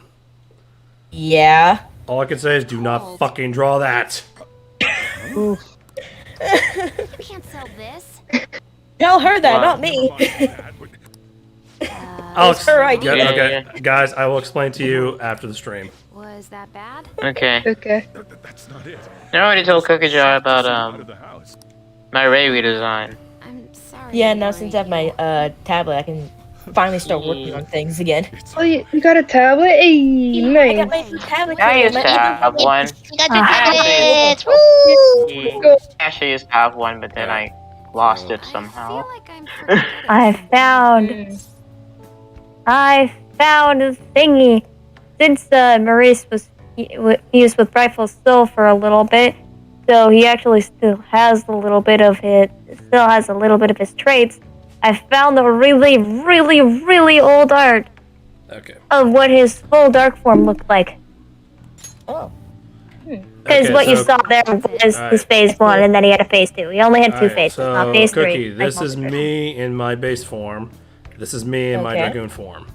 yeah. All I can say is do not fucking draw that. You can't sell this. Y'all heard that, Wow. not me. Alex, her idea. yeah, okay, guys, I will explain to you after the stream. Was that bad? Okay. Okay. That's not it. I already told Cookie Jar about Out of the house. my Ray redesign. I'm sorry. Yeah, now since I have my tablet, I can finally start working on things again. Oh, you got a tablet? Hey, I got nice. my tablet. I here, used my to have one. You got your I tablets! Woo! actually used to have one, but then I lost it I somehow. feel like I'm forgetting. I found a thingy. Since Maurice was used with Rifle Still for a little bit, so he actually still has a little bit of his traits. I found a really, really, really old art Okay. of what his full dark form looked like. Oh. Because Okay, what you so- saw there was Alright. his phase 1, and then he had a phase 2. He only had 2 Alright, phases, so, not phase 3. Cookie, like this is Multiverse. me in my base form. This is me in my Okay. Dragoon form.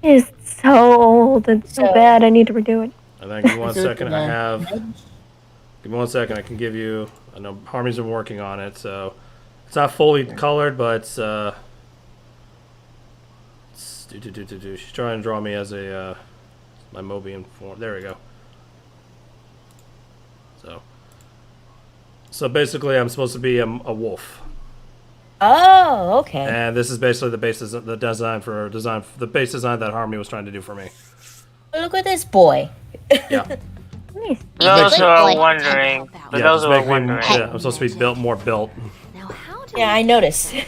He's so old and so So- bad, I need to redo it. And then give me one So second, I can, have... Give me one second, I can give you... I know Harmy's been working on it, so... It's not fully colored, but it's, She's trying to draw me as a, my Mobian form. There we go. So basically, I'm supposed to be a wolf. Oh, okay. And this is basically the base design the base design that Harmony was trying to do for me. Look at this boy. Yeah. Those who Like- are wondering, for Yeah, those just who are make me, wondering, yeah, I'm supposed to be more built. Now, how do Yeah, I noticed. you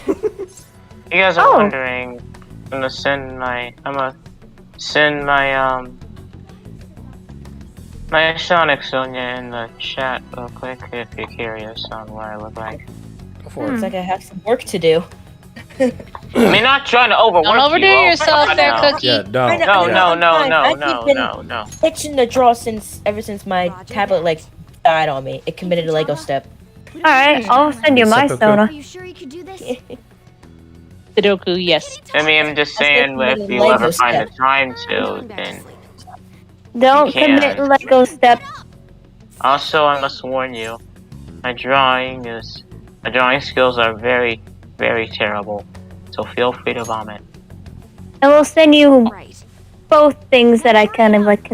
guys are Oh. wondering, I'm gonna send my my Sonic Sonia in the chat real quick if you're curious on what I look like. Go for Looks it. like I have some work to do. I mean, not trying to overwork Don't overdo you. yourself God, there, no. Cookie. Yeah, I don't. know- No, yeah. no, no, no, I've no, been- no, no. Itching to draw ever since my tablet like died on me. It committed a Lego step. Alright, I'll send you my Seppuku. Are Sona. you sure you could do this? Sudoku, yes. I mean, I'm just saying, That's if the you Lego ever find the step. time I'm to, going back to then... sleep. Don't You can. commit Lego steps. Also, I must warn you, my drawing skills are very, very terrible. So feel free to vomit. I will send you Right. both things that I kind of like.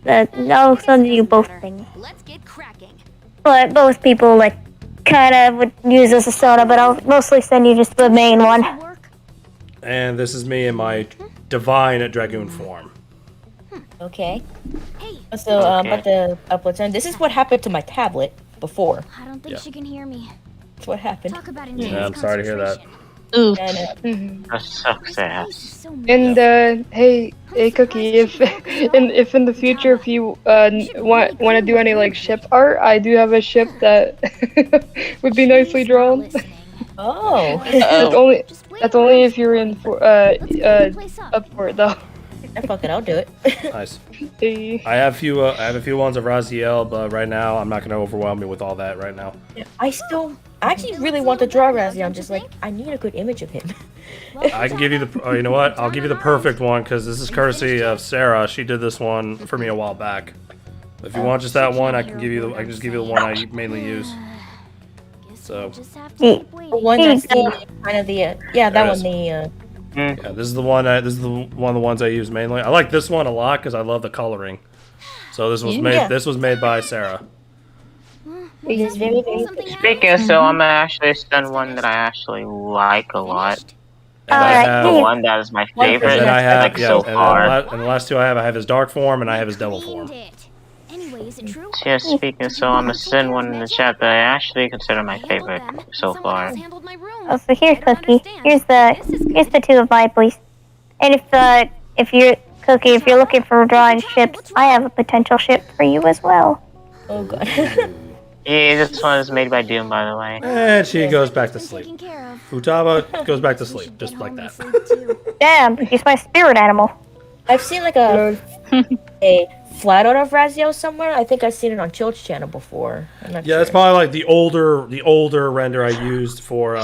I'll send you both things. Let's get cracking. But both people like kind of would use as a soda, but I'll mostly send you just the main one. Work? And this is me in my divine Dragoon form. Okay. Hey, So Okay. about the upload time. This is what happened to my tablet before. I don't think Yeah. she can hear me. That's what happened. Talk about Yeah, I'm sorry to hear that. Ooh. And, That sucks ass. And hey, Cookie, if in the future if you want to do any like ship art, I do have a ship that would be nicely drawn. oh, That's only if you're in for up for it though. fuck it, I'll do it. Nice. Hey. I have a few ones of Raziel, but right now I'm not going to overwhelm you with all that right now. I actually really want to draw Razzie. I'm just like, I need a good image of him. I can give you the. Oh, you know what? I'll give you the perfect one because this is courtesy of Sarah. She did this one for me a while back. If you want just that one, I can give you. I can just give you the one I mainly use. So. The one that's the kind of the There that it one is. the Yeah, this is the one. This is the one of the ones I use mainly. I like this one a lot because I love the coloring. So this was made. Yeah. This was made by Sarah. it is very very Speaking, so I'm gonna actually send one that I actually like a lot. And I Alright, have. The one that is my One favorite, And then I have. like Yeah, so and, far. and the last two I have his dark form and I have his devil form. Anyway, is it true? Yeah, speaking, so I'm gonna send one in the chat that I actually consider my favorite so far. Oh, so here's Cookie. Here's the two of my please. And if you're Cookie, if you're looking for drawing ships, I have a potential ship for you as well. oh god. Yeah, this one is made by Doom, by the way. And she goes back to sleep. Futaba goes back to sleep, just like that. Damn, he's my spirit animal. I've seen like a flat art of Raziel somewhere. I think I've seen it on Chill's channel before. I'm not Yeah, sure. that's probably like the older render I used for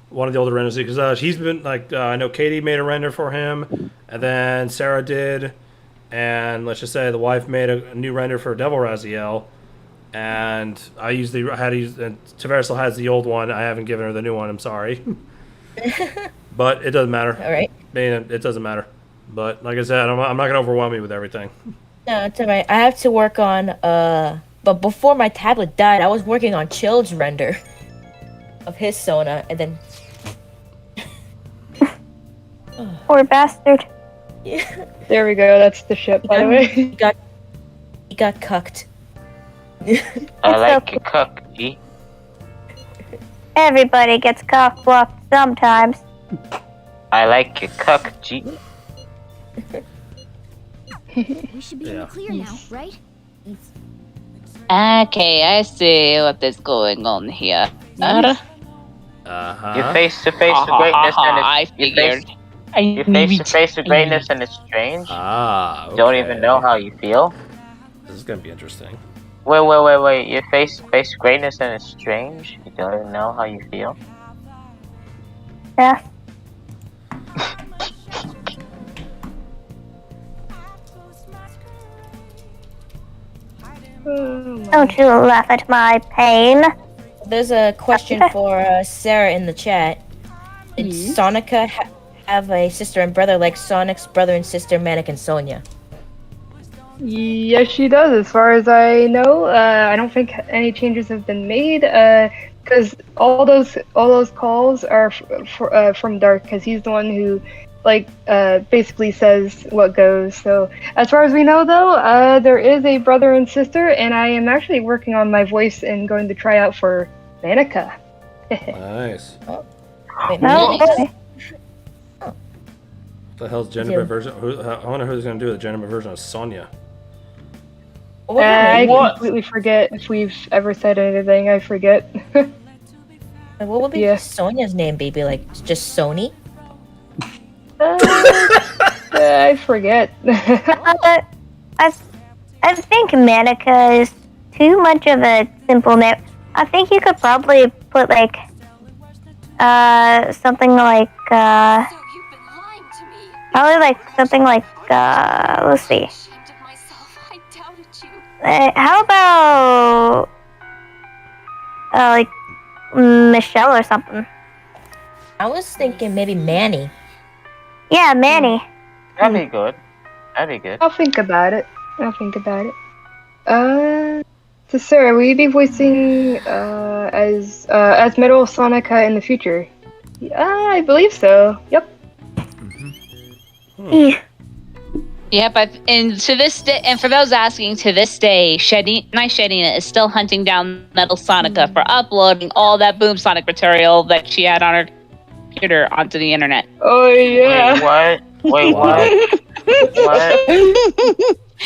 one of the older renders because he's been like I know Katie made a render for him, and then Sarah did, and let's just say the wife made a new render for Devil Raziel, and I had to use, and Traversal has the old one. I haven't given her the new one. I'm sorry, but it doesn't matter. All right. I mean, it doesn't matter. But like I said, I'm not gonna overwhelm you with everything. No, it's alright. I have to work on but before my tablet died, I was working on Chill's render of his Sona, and then Poor bastard. There we go. That's the ship, by the way. he got cucked. I like okay. your cook, G. Everybody gets cock-blocked sometimes. I like your cook, G. We should be in Yeah. the clear now, right? Okay, I see what is going on here. You face to face with greatness and I it's figured. you face to face with greatness and it's strange. Okay. Don't even know how you feel. This is gonna be interesting. Wait. You face to face with greatness and it's strange. You don't even know how you feel. Yeah. Don't you laugh at my pain. There's a question for Sarah in the chat. Did Sonica have a sister and brother like Sonic's brother and sister Manic and Sonia? Yes, she does. As far as I know, I don't think any changes have been made. Because all those calls are from Dark, because he's the one who, basically says what goes. So as far as we know, though, there is a brother and sister, and I am actually working on my voice and going to try out for Manica. Nice. Wait, No, Manic? okay. What the hell's gender version? I wonder who's gonna do the gender version of Sonya. What I would completely forget if we've ever said anything. I forget. what would be Yeah. Sonia's name be? Be like just Sony? I forget. I think Manica is too much of a simple name. I think you could probably put something like probably like something like let's see. How about like Michelle or something? I was thinking maybe Manny. Yeah, Manny. That'd be good. That'd be good. I'll think about it. So Sarah, will you be voicing as Metal Sonica in the future? I believe so. Yep. Yep, and to this day, and for those asking, to this day, Nice Shedina is still hunting down Metal Sonica for uploading all that Boom Sonic material that she had on her computer onto the internet. Oh yeah. Wait, what? What?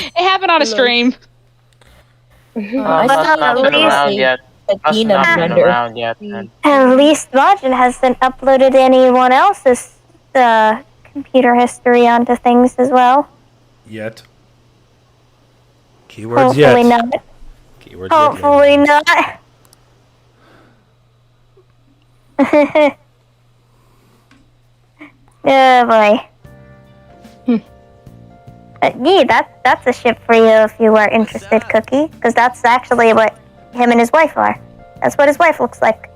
It happened on a stream. I Must thought not it been was around yet. a Must Dina not been render. around yet. Then. At least Margin hasn't uploaded anyone else's computer history onto things as well. Yet. Keywords Hopefully yet. not. Keywords Hopefully yet. not. Oh boy. Yeah, that's a ship for you if you are interested, Cookie. Because that's actually what him and his wife are. That's what his wife looks like.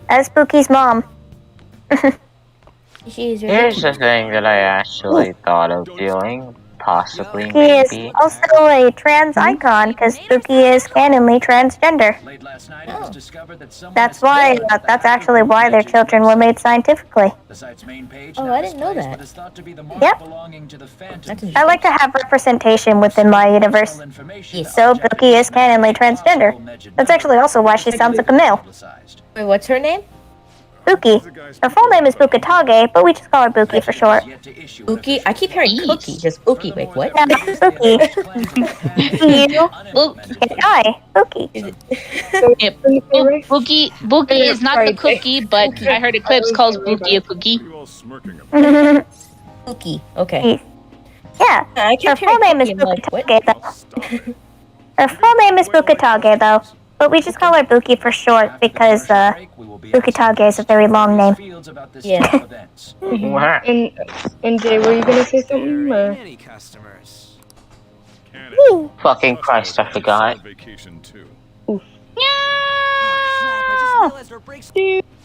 That's Spookie's mom. She's Here's the thing that I actually thought of doing. Possibly, He is maybe. also a trans icon because Spooky is canonly transgender. That's why. That's actually why their children were made scientifically. Oh, I didn't know that. Yep. I like to have representation within my universe. So Spooky is canonly transgender. That's actually also why she sounds like a male. Wait, what's her name? Buki. Her full name is Bukatage, but we just call her Buki for short. Uki? I keep hearing Cookie. Just Uki. Wait, what? Yeah, Buki. Hi, Buki. Yep. Bookie is not the cookie, but I heard Eclipse calls Bookie a cookie. What are you all smirking about? Uki. Okay. Yeah, I her kept full hearing name is Cookie, I'm like, what? Bukatage, though. Her full name is Bukatage, though. But we just call her Buki for short because Bukatage is a very long name. Yeah. What? And Jay, were you gonna say something? Fucking Christ, I forgot. Vacation too.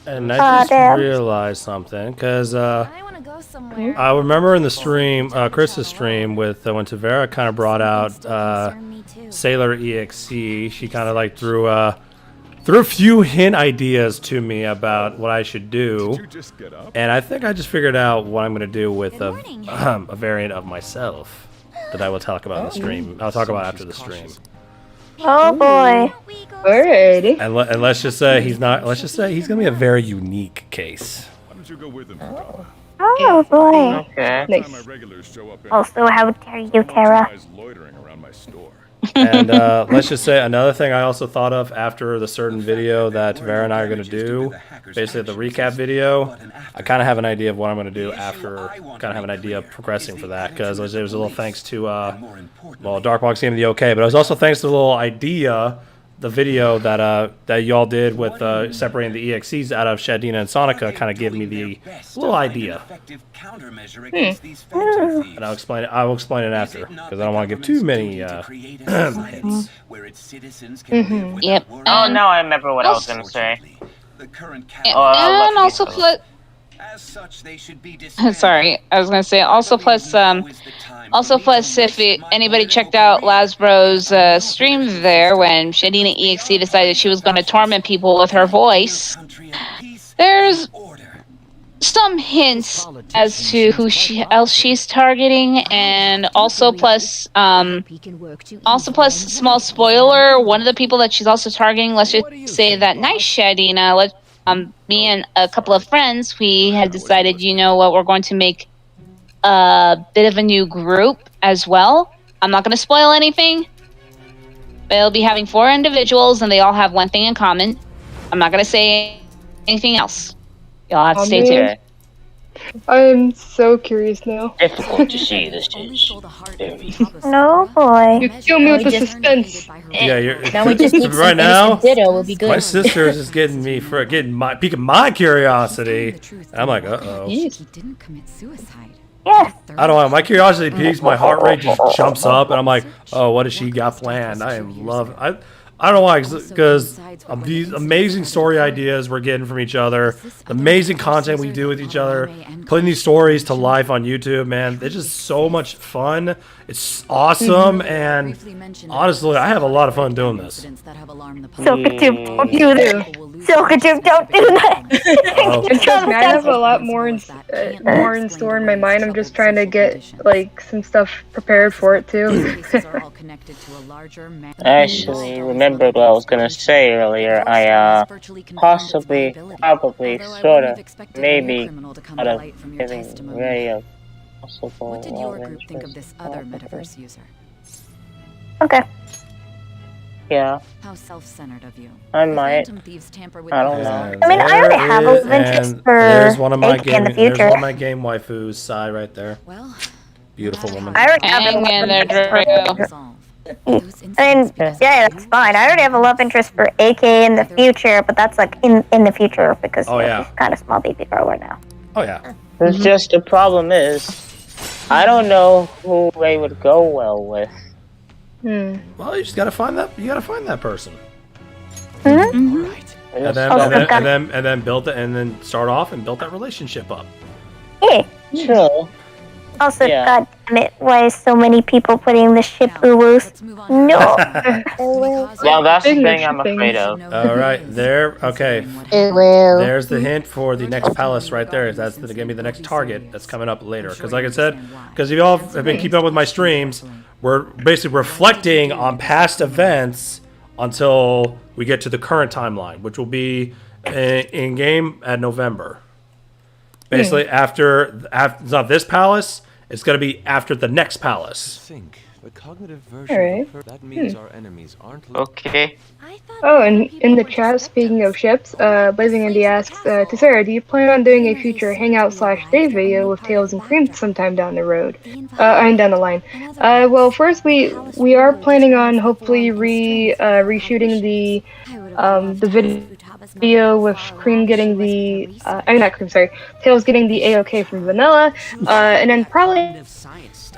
And I just damn. realized something, because I want to go somewhere. I remember in the stream, Chris's stream, with when Tavera kind of brought out Me too. Sailor EXE, she kind of like threw a few hint ideas to me about what I should do, Did you just get up? and I think I just figured out what I'm going to do with Good morning. a variant of myself that I will talk about in the stream. I'll talk about after the stream. Oh boy. Alrighty. And let's just say he's not. Let's just say he's going to be a very unique case. Why don't you go with him, Futaba? Oh boy. Okay. Next time Nice. my regulars show up, Also, how dare you, Tara? guys loitering around my store. And let's just say another thing I also thought of after the certain video that Tavera and I are going to do, basically the recap video, I kind of have an idea of what I'm going to do after, kind of have an idea of progressing for that, because it was a little thanks to, well, Darkbox gave me the okay, but it was also thanks to the little idea, the video that y'all did with separating the EXEs out of Shadina and Sonica, kind of gave me the little idea. And I'll explain it. I will explain it after, because I don't want to give too many hints. Yep. Oh, now I remember what I was gonna say. Yeah, and also plus. Sorry, I was gonna say also plus if anybody checked out Lasbro's stream there when Shadina EXE decided she was gonna torment people with her voice. There's some hints as to who else she's targeting, and also plus small spoiler, one of the people that she's also targeting, let's just say that nice Shadina, me and a couple of friends, we had decided, you know what, we're going to make a bit of a new group as well. I'm not going to spoil anything. They'll be having 4 individuals, and they all have one thing in common. I'm not going to say anything else. You'll have to stay tuned. I'm so curious now. Difficult to see this is. No boy. You kill me with the suspense. Yeah, you're Now we just need some right now. innocent ditto. Will be good. My sister is just getting me for piquing my curiosity. And I'm like, uh-oh. He didn't commit suicide. Yes. I don't know. My curiosity peaks. My heart rate just jumps up, and I'm like, oh, what does she got planned? I am loving. I don't know why, because of these amazing story ideas we're getting from each other, the amazing content we do with each other, putting these stories to life on YouTube, man. It's just so much fun. It's awesome, and honestly, I have a lot of fun doing this. Silkatube, don't do that. Silkatube, don't do that. Trust me, I have a lot more in store in my mind. I'm just trying to get like some stuff prepared for it too. I actually remembered what I was gonna say earlier. I possibly, probably, sorta, maybe, out of giving Ray a possible. What did your group think of this other metaverse user? Okay. Yeah, How self-centered of you. I The might. Phantom Thieves tamper with I don't the know. results. I mean, I already have a love interest And for there's one of my AK in the game. There's future. one of my game waifus, Sai, right there. Well, Beautiful woman. I already have a Hang love in there, interest Draco. for. resolve. I mean, yeah, that's fine. I already have a love interest for AK in the future, but that's like in the future because Oh, yeah. he's kind of small baby grower now. Oh yeah. It's just the problem is, I don't know who Ray would go well with. Well, you just gotta find that. You gotta find that person, Mm-hmm. and then Oh, and then build it, and then start off and build that relationship up. Hey. True. Also, Yeah. god damn it, why is so many people putting the ship uwus? Let's move on. No. Well, that's the Thing thing that I'm she afraid thinks. of. All right, there. Okay, It will. there's the hint for the next palace right there. That's gonna be the next target that's coming up later. Because, like I said, because if y'all have been keeping up with my streams, we're basically reflecting on past events until we get to the current timeline, which will be in game at November. Basically, after it's not this palace, it's gonna be after the next palace. Think the cognitive version Alright. that means our enemies aren't Okay. Oh, and in the chat, speaking of ships, Blazing Andy asks, to Sarah, do you plan on doing a future hangout/day video with Tails and Cream sometime down the road? And down the line. Well, first we are planning on hopefully reshooting the video with Cream getting the, I mean not Cream, sorry, Tails getting the AOK from Vanilla, and then probably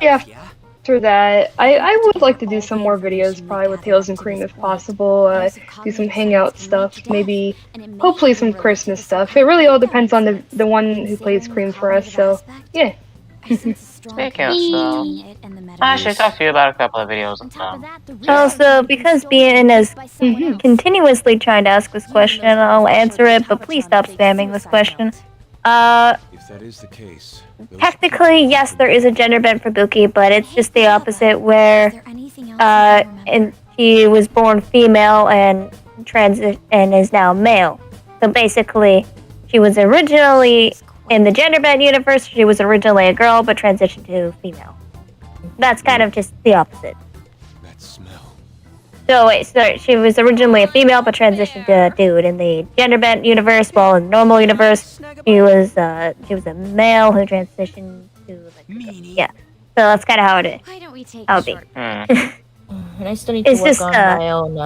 after after that, I would like to do some more videos, probably with Tails and Cream if possible. Do some hangout stuff, maybe, hopefully some Christmas stuff. It really all depends on the one who plays Cream for us. So yeah. Speaking of so, I should talk to you about a couple of videos. Also, because BN is continuously trying to ask this question, I'll answer it, but please stop spamming this question. If that is the case, Technically, yes, there is a gender bent for Buki, but it's just the opposite, where and he was born female and and is now male. So basically, she was originally in the gender bent universe. She was originally a girl, but transitioned to female. That's kind of just the opposite. that smell. So wait, so she was originally a female, but transitioned to a dude in the gender bent universe. While in the normal universe, she was a male who transitioned to yeah. So that's kind of how it would be. And I still need to work on my own.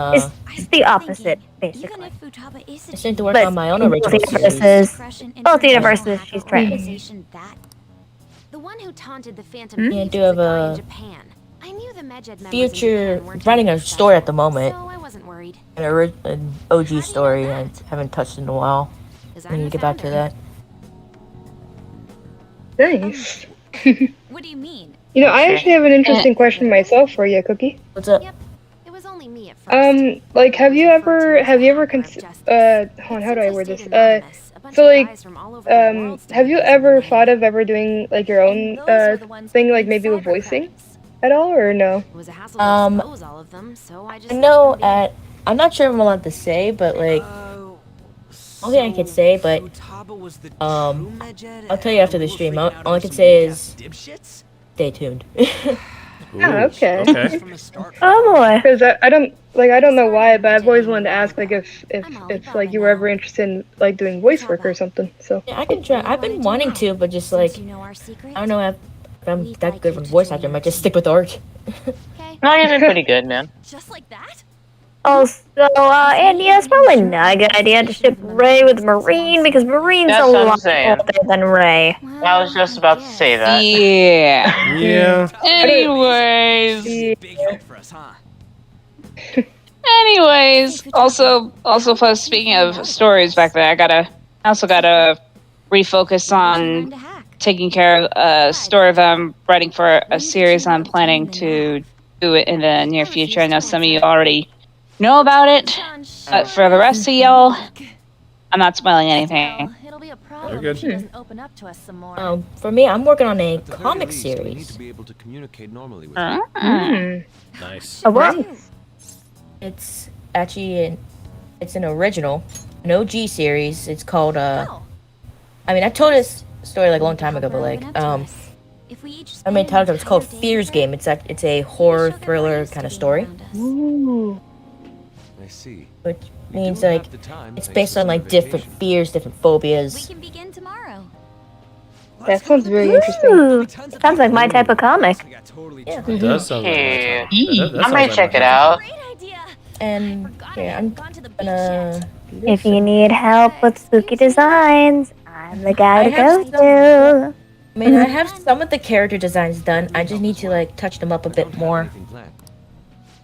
It's the opposite, basically. I still need to work on my own original series. Both universes, she's trans. The one who taunted the Phantom Yeah, I do have a I knew the Medjed future writing a story at the moment. so I wasn't worried. An OG story I haven't touched in a while. I need to get back to that. Nice. What do you mean? You know, I actually have an interesting question myself for you, Cookie. What's up? It was only me at first. Like, have you ever hold on, how do I word this? So like, have you ever thought of ever doing like your own thing, like maybe with voicing at all, or no? I know I'm not sure if I'm allowed to say, but like, only thing I can say, but I'll tell you after the stream. All I can say is stay tuned. Okay. Oh boy. Because I don't know why, but I've always wanted to ask like if like you were ever interested in like doing voice work or something. So Yeah, I can try. I've been wanting to, but just like I don't know if I'm that good with voice acting. I might just stick with art. No, you're doing pretty good, man. Just like that? Also, Andy, it's probably not a good idea to ship Ray with Marine, because Marine's That's a what I'm lot saying. older than Ray. I was just about to say that. Yeah. Yeah. Anyways. Anyways, also plus speaking of stories back there, I also gotta refocus on taking care of a story that I'm writing for a series I'm planning to do it in the near future. I know some of you already know about it, but for the rest of y'all, I'm not spoiling anything. You're good. For me, I'm working on a comic series. To be able to communicate normally with Nice. It's actually it's an original, an OG series. It's called I mean, I told this story like a long time ago, but like I mean, title it's called Fears Game. It's a horror thriller kind of story. Ooh. I see. Which means like it's based on like different fears, different phobias. We can begin tomorrow. That sounds very interesting. Ooh, sounds like my type of comic. Yeah. It does sound like Yeah. that I sounds might like check my it out. And yeah, I'm gonna. do If this. you need help with spooky designs, I'm the guy to go to. I mean, I have some of the character designs done. I just need to like touch them up a bit more.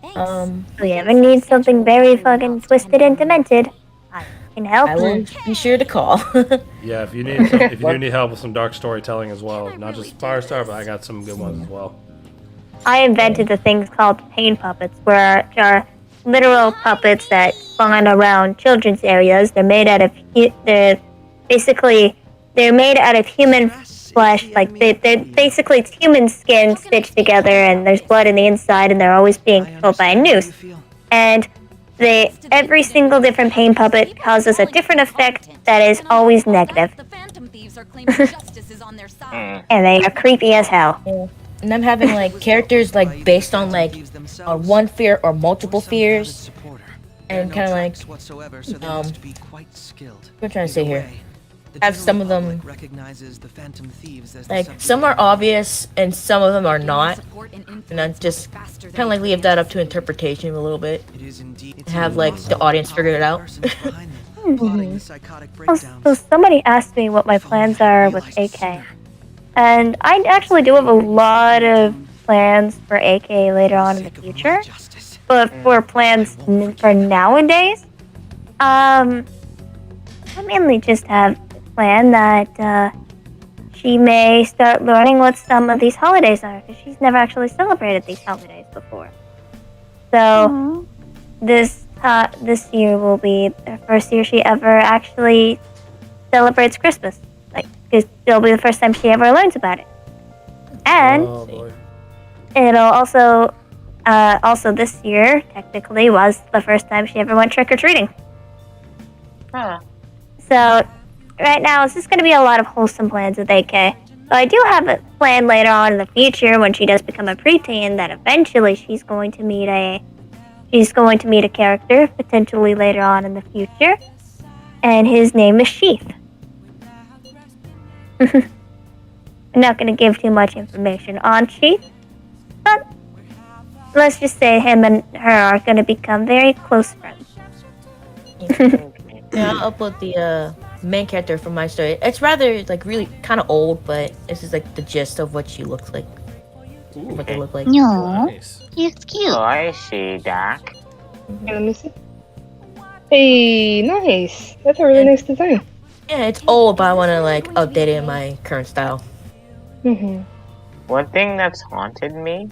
If you ever need something very fucking twisted and demented, I can help I you. will be sure to call. Yeah, if you need help with some dark storytelling as well, not just Firestar, but I got some good ones as well. I invented the things called pain puppets, which are literal puppets that spawn around children's areas. They're made out of they're made out of human flesh. Like they're basically it's human skin stitched together, and there's blood in the inside, and they're always being controlled by a noose. And every single different pain puppet causes a different effect that is always negative. And they are creepy as hell. Yeah. And I'm having like characters like based on like one fear or multiple fears, and kind of like what I'm trying to say here. Have some of them like some are obvious and some of them are not, and I just kind of like leave that up to interpretation a little bit. Have like the audience figure it out. So somebody asked me what my plans are with AK. And I actually do have a lot of plans for AK later on in the future. But for plans for nowadays, I mainly just have the plan that she may start learning what some of these holidays are, because she's never actually celebrated these holidays before. So this year will be the first year she ever actually celebrates Christmas. Like, it'll be the first time she ever learns about it. And it'll also this year technically was the first time she ever went trick-or-treating. Huh. So right now it's just going to be a lot of wholesome plans with AK. So I do have a plan later on in the future when she does become a preteen that eventually she's going to meet a character potentially later on in the future, and his name is Sheath. I'm not going to give too much information on Sheath, but let's just say him and her are going to become very close friends. Yeah, I'll upload the main character from my story. It's rather like really kind of old, but this is like the gist of what she looks like. What they look like. No, Nice. he's cute. Oh, I see, Doc. Yeah, let me see. Hey, nice. That's a really nice design. Yeah, it's old, but I want to like update it in my current style. One thing that's haunted me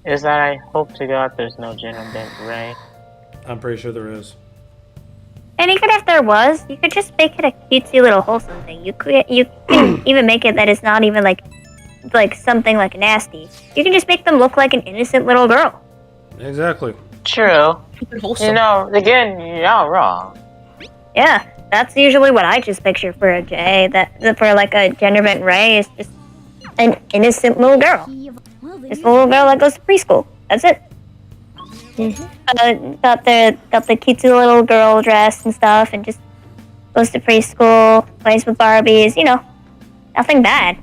is that I hope to God there's no Bent Ray. I'm pretty sure there is. And even if there was, you could just make it a cutesy little wholesome thing. You can even make it that it's not even like something like nasty. You can just make them look like an innocent little girl. Exactly. True. Wholesome. You know, again, you're not wrong. Yeah, that's usually what I just picture for a J. That for like a gender bent Ray is just an innocent little girl. Just a little girl that goes to preschool. That's it. Got the cutesy little girl dress and stuff, and just goes to preschool, plays with Barbies. You know, nothing bad.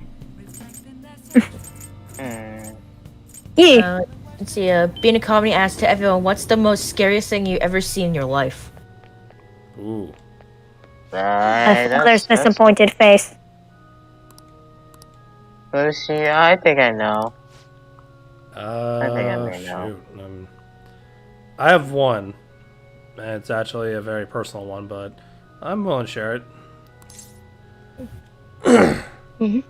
Yeah. Let's see. Being a comedy asks to everyone, what's the most scariest thing you ever seen in your life? Ooh. My father's disappointed face. Let's see, I think I know. I think I may know. Shoot. I have one. And it's actually a very personal one, but I'm willing to share it.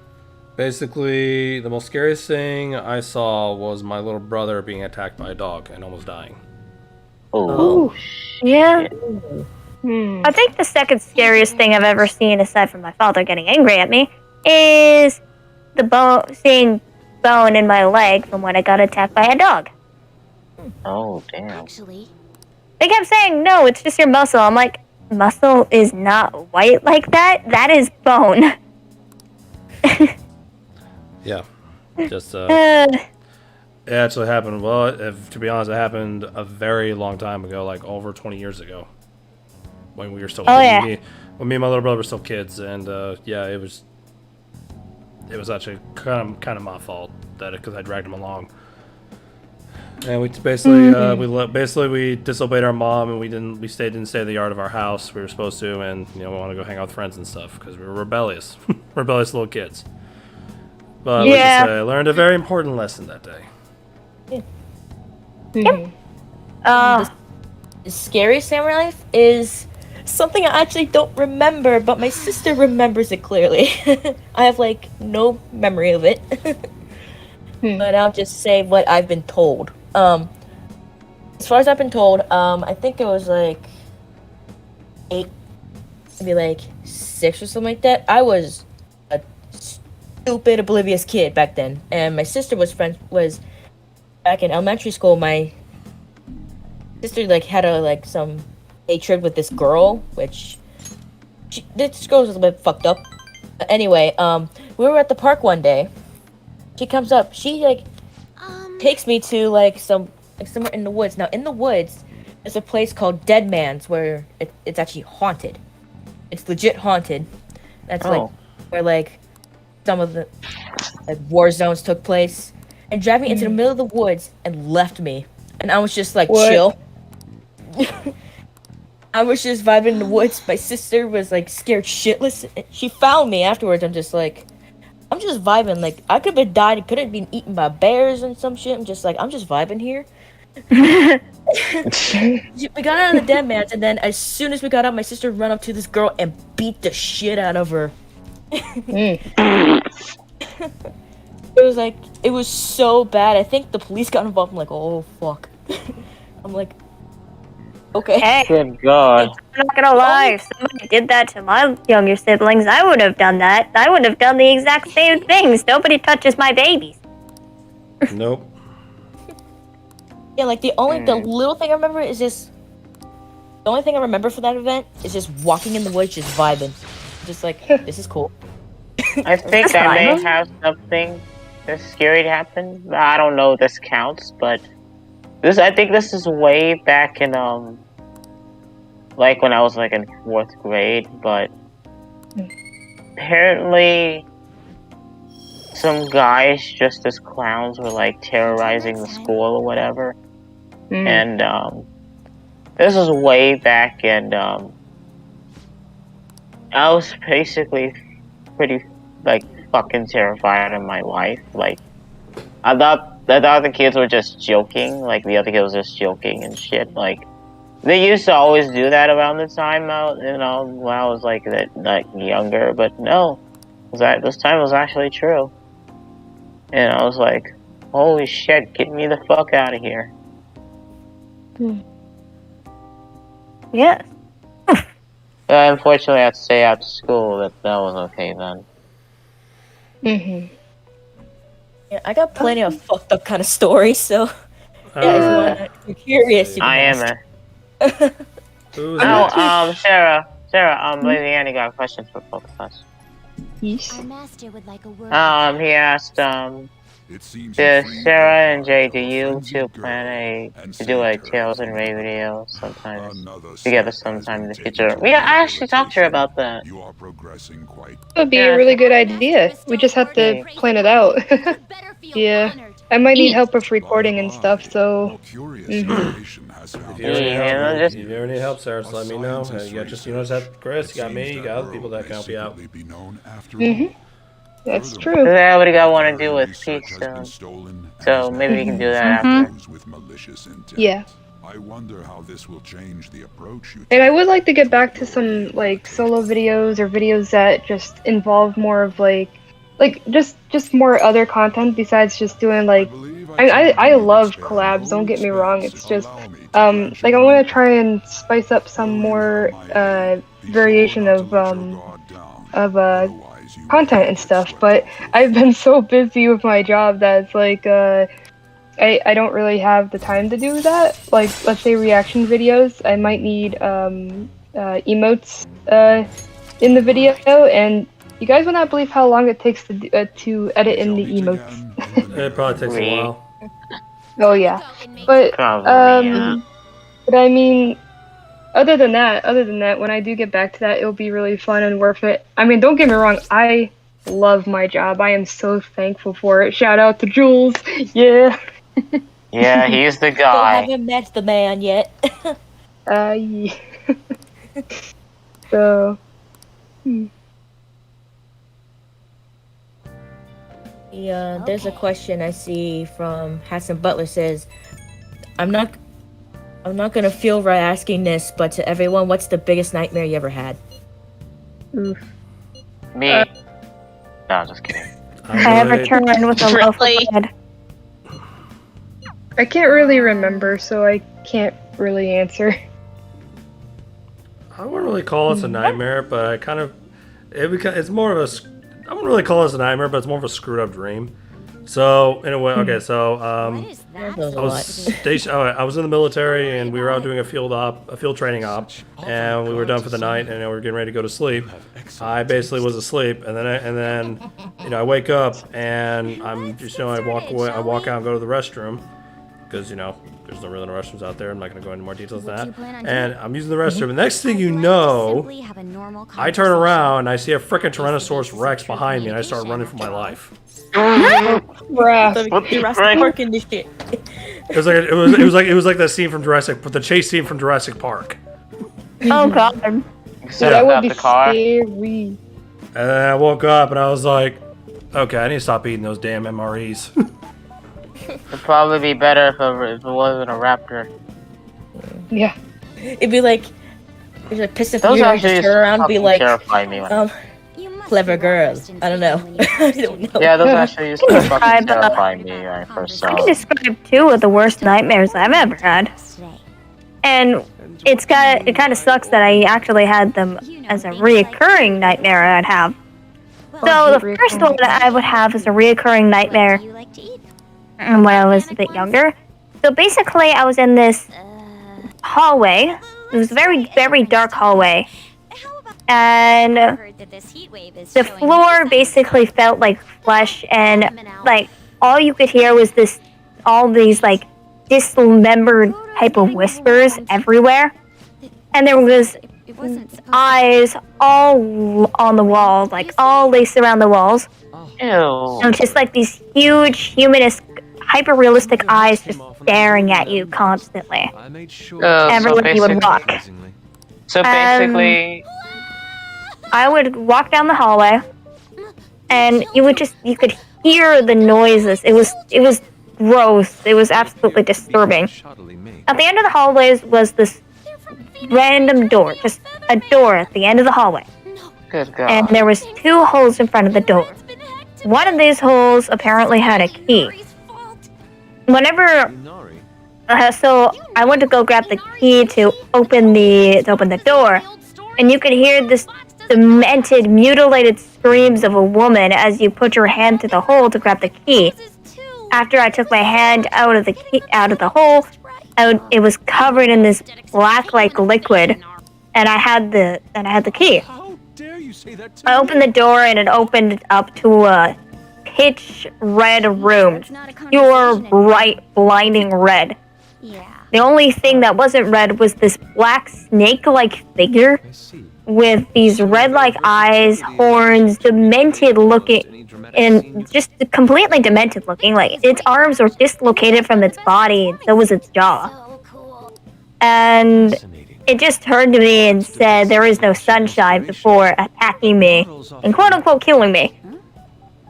Basically, the most scariest thing I saw was my little brother being attacked by a dog and almost dying. Oh. Yeah. I think the second scariest thing I've ever seen, aside from my father getting angry at me, is seeing bone in my leg from when I got attacked by a dog. Oh, damn. Actually, They kept saying, no, it's just your muscle. I'm like, muscle is not white like that. That is bone. Yeah. Just, it actually happened, to be honest, it happened a very long time ago, like over 20 years ago. When we were still when me and my little brother were still kids, and yeah, it was actually kind of my fault because I dragged him along. And we basically we disobeyed our mom, and we didn't stay in the yard of our house. We were supposed to, and we want to go hang out with friends and stuff because we were rebellious little kids. But let's just say I learned a very important lesson that day. The scariest thing in my life is something I actually don't remember, but my sister remembers it clearly. I have like no memory of it. But I'll just say what I've been told. As far as I've been told, I think it was like 8, maybe like 6 or something like that. I was a stupid, oblivious kid back then, and my sister was back in elementary school. My sister had some hatred with this girl, which this girl was a bit fucked up. Anyway, we were at the park one day. She comes up. She takes me to somewhere in the woods. Now in the woods, there's a place called Dead Man's where it's actually haunted. It's legit haunted. That's where some of the war zones took place. And dragged me into the middle of the woods and left me. And I was just chill. I was just vibing in the woods. My sister was scared shitless. She found me afterwards. I'm just like, I'm just vibing. Like I could have died, it could have been eaten by bears and some shit. I'm just vibing here. We got out of the dead man's, and then as soon as we got out, my sister ran up to this girl and beat the shit out of her. It was so bad. I think the police got involved. I'm like, oh fuck. I'm like, okay. Hey, Good God. I'm not gonna lie. If somebody did that to my younger siblings, I would have done that. I would have done the exact same things. Nobody touches my babies. Nope. Yeah, like the little thing I remember is just the only thing I remember for that event is just walking in the woods, just vibing, just like this is cool. I think I may have something that's scary to happen. I don't know if this counts, but I think this is way back in like when I was like in 4th grade, but apparently some guys dressed as clowns were like terrorizing the school or whatever. And this was way back, and I was basically pretty like fucking terrified of my life. Like I thought the kids were just joking, like the other kids were just joking and shit. Like they used to always do that around the time when I was like younger, but no, this time was actually true. And I was like, holy shit, get me the fuck out of here. Yes. Unfortunately, I had to stay after school. That was okay then. Yeah, I got plenty of fucked up kind of stories, so if you're curious, you can I am ask. Sarah, Lady Annie got a question for both of us. Our master would like a word. He asked, Sarah and Jay, do you two plan to do a Tales and Ray video together sometime in the future? I actually talked to her about that. That would be a really good idea. We just have to plan it out. Yeah. I might need help with recording and stuff, so... If you ever need help, Sarah, just let me know. You just have Chris, you got me, you got other people that can help you out. That's true. I already got one to do with Pete soon. So maybe we can do that after. Yeah. I wonder how this will change the approach you And I would like to get back to some like solo videos or videos that just involve more of like just more other content besides just doing like I love collabs, don't get me wrong. It's just like I want to try and spice up some more variation of content and stuff, but I've been so busy with my job that it's like I don't really have the time to do that. Like let's say reaction videos, I might need emotes in the video, and you guys will not believe how long it takes to edit in the emotes. It probably takes a while. Oh yeah, but but I mean, other than that, when I do get back to that, it'll be really fun and worth it. I mean, don't get me wrong, I love my job. I am so thankful for it. Shout out to Jules. Yeah. Yeah, he's the guy. Still haven't met the man yet. Yeah. So. Yeah, there's a question I see from Hassan Butler says, I'm not gonna feel right asking this, but to everyone, what's the biggest nightmare you ever had? Oof. Me. No, I'm just kidding. I have returned with a loaf of bread. I can't really remember, so I can't really answer. I wouldn't really call this a nightmare, but I kind of it's more of a I wouldn't really call this a nightmare, but it's more of a screwed up dream. So in a way, okay, so I was stationed. I was in the military, and we were out doing a field training op, and we were done for the night, and we were getting ready to go to sleep. I basically was asleep, and then I wake up, and I'm just I walk away, I walk out and go to the restroom, because there's no really no restrooms out there. I'm not going to go into more details than that. And I'm using the restroom. And next thing you know, I turn around and I see a frickin' Tyrannosaurus Rex behind me, and I start running for my life. Bruh. It was like that scene from the chase scene from Jurassic Park. Oh god. So that would be scary. And then I woke up and I was like, Okay, I need to stop eating those damn MREs. It'd probably be better if it wasn't a raptor. Yeah. It'd be like, there's a piss of Those you, actually just turn around and be fucking like, terrify me. clever girl. I don't know. I don't know. Yeah, those actually used to fucking Describe, terrify me when I first saw I can them. describe two of the worst nightmares I've ever had. And it kind of sucks that I actually had them as a reoccurring nightmare I'd have. So the first one that I would have is a reoccurring nightmare when I was a bit younger. So basically, I was in this hallway. It was a very, very dark hallway. And the floor basically felt like flesh, and like all you could hear was all these like dismembered type of whispers everywhere. And there was eyes all on the walls, like all laced around the walls. Ew. And just like these huge, humanist, hyper-realistic eyes just staring at you constantly. Everywhere you would walk. So basically, I would walk down the hallway, and you could hear the noises. It was gross. It was absolutely disturbing. At the end of the hallways was this random door, just a door at the end of the hallway. good God. And there was 2 holes in front of the door. One of these holes apparently had a key. Whenever, so I went to go grab the key to open the door, and you could hear this demented, mutilated screams of a woman as you put your hand to the hole to grab the key. After I took my hand out of the hole, it was covered in this black-like liquid, and I had the key. I opened the door, and it opened up to a pitch red room, pure, bright, blinding red. The only thing that wasn't red was this black snake-like figure with these red-like eyes, horns, demented looking, and just completely demented looking. Like, its arms were dislocated from its body, and so was its jaw. And it just turned to me and said, "There is no sunshine," before attacking me and quote-unquote killing me.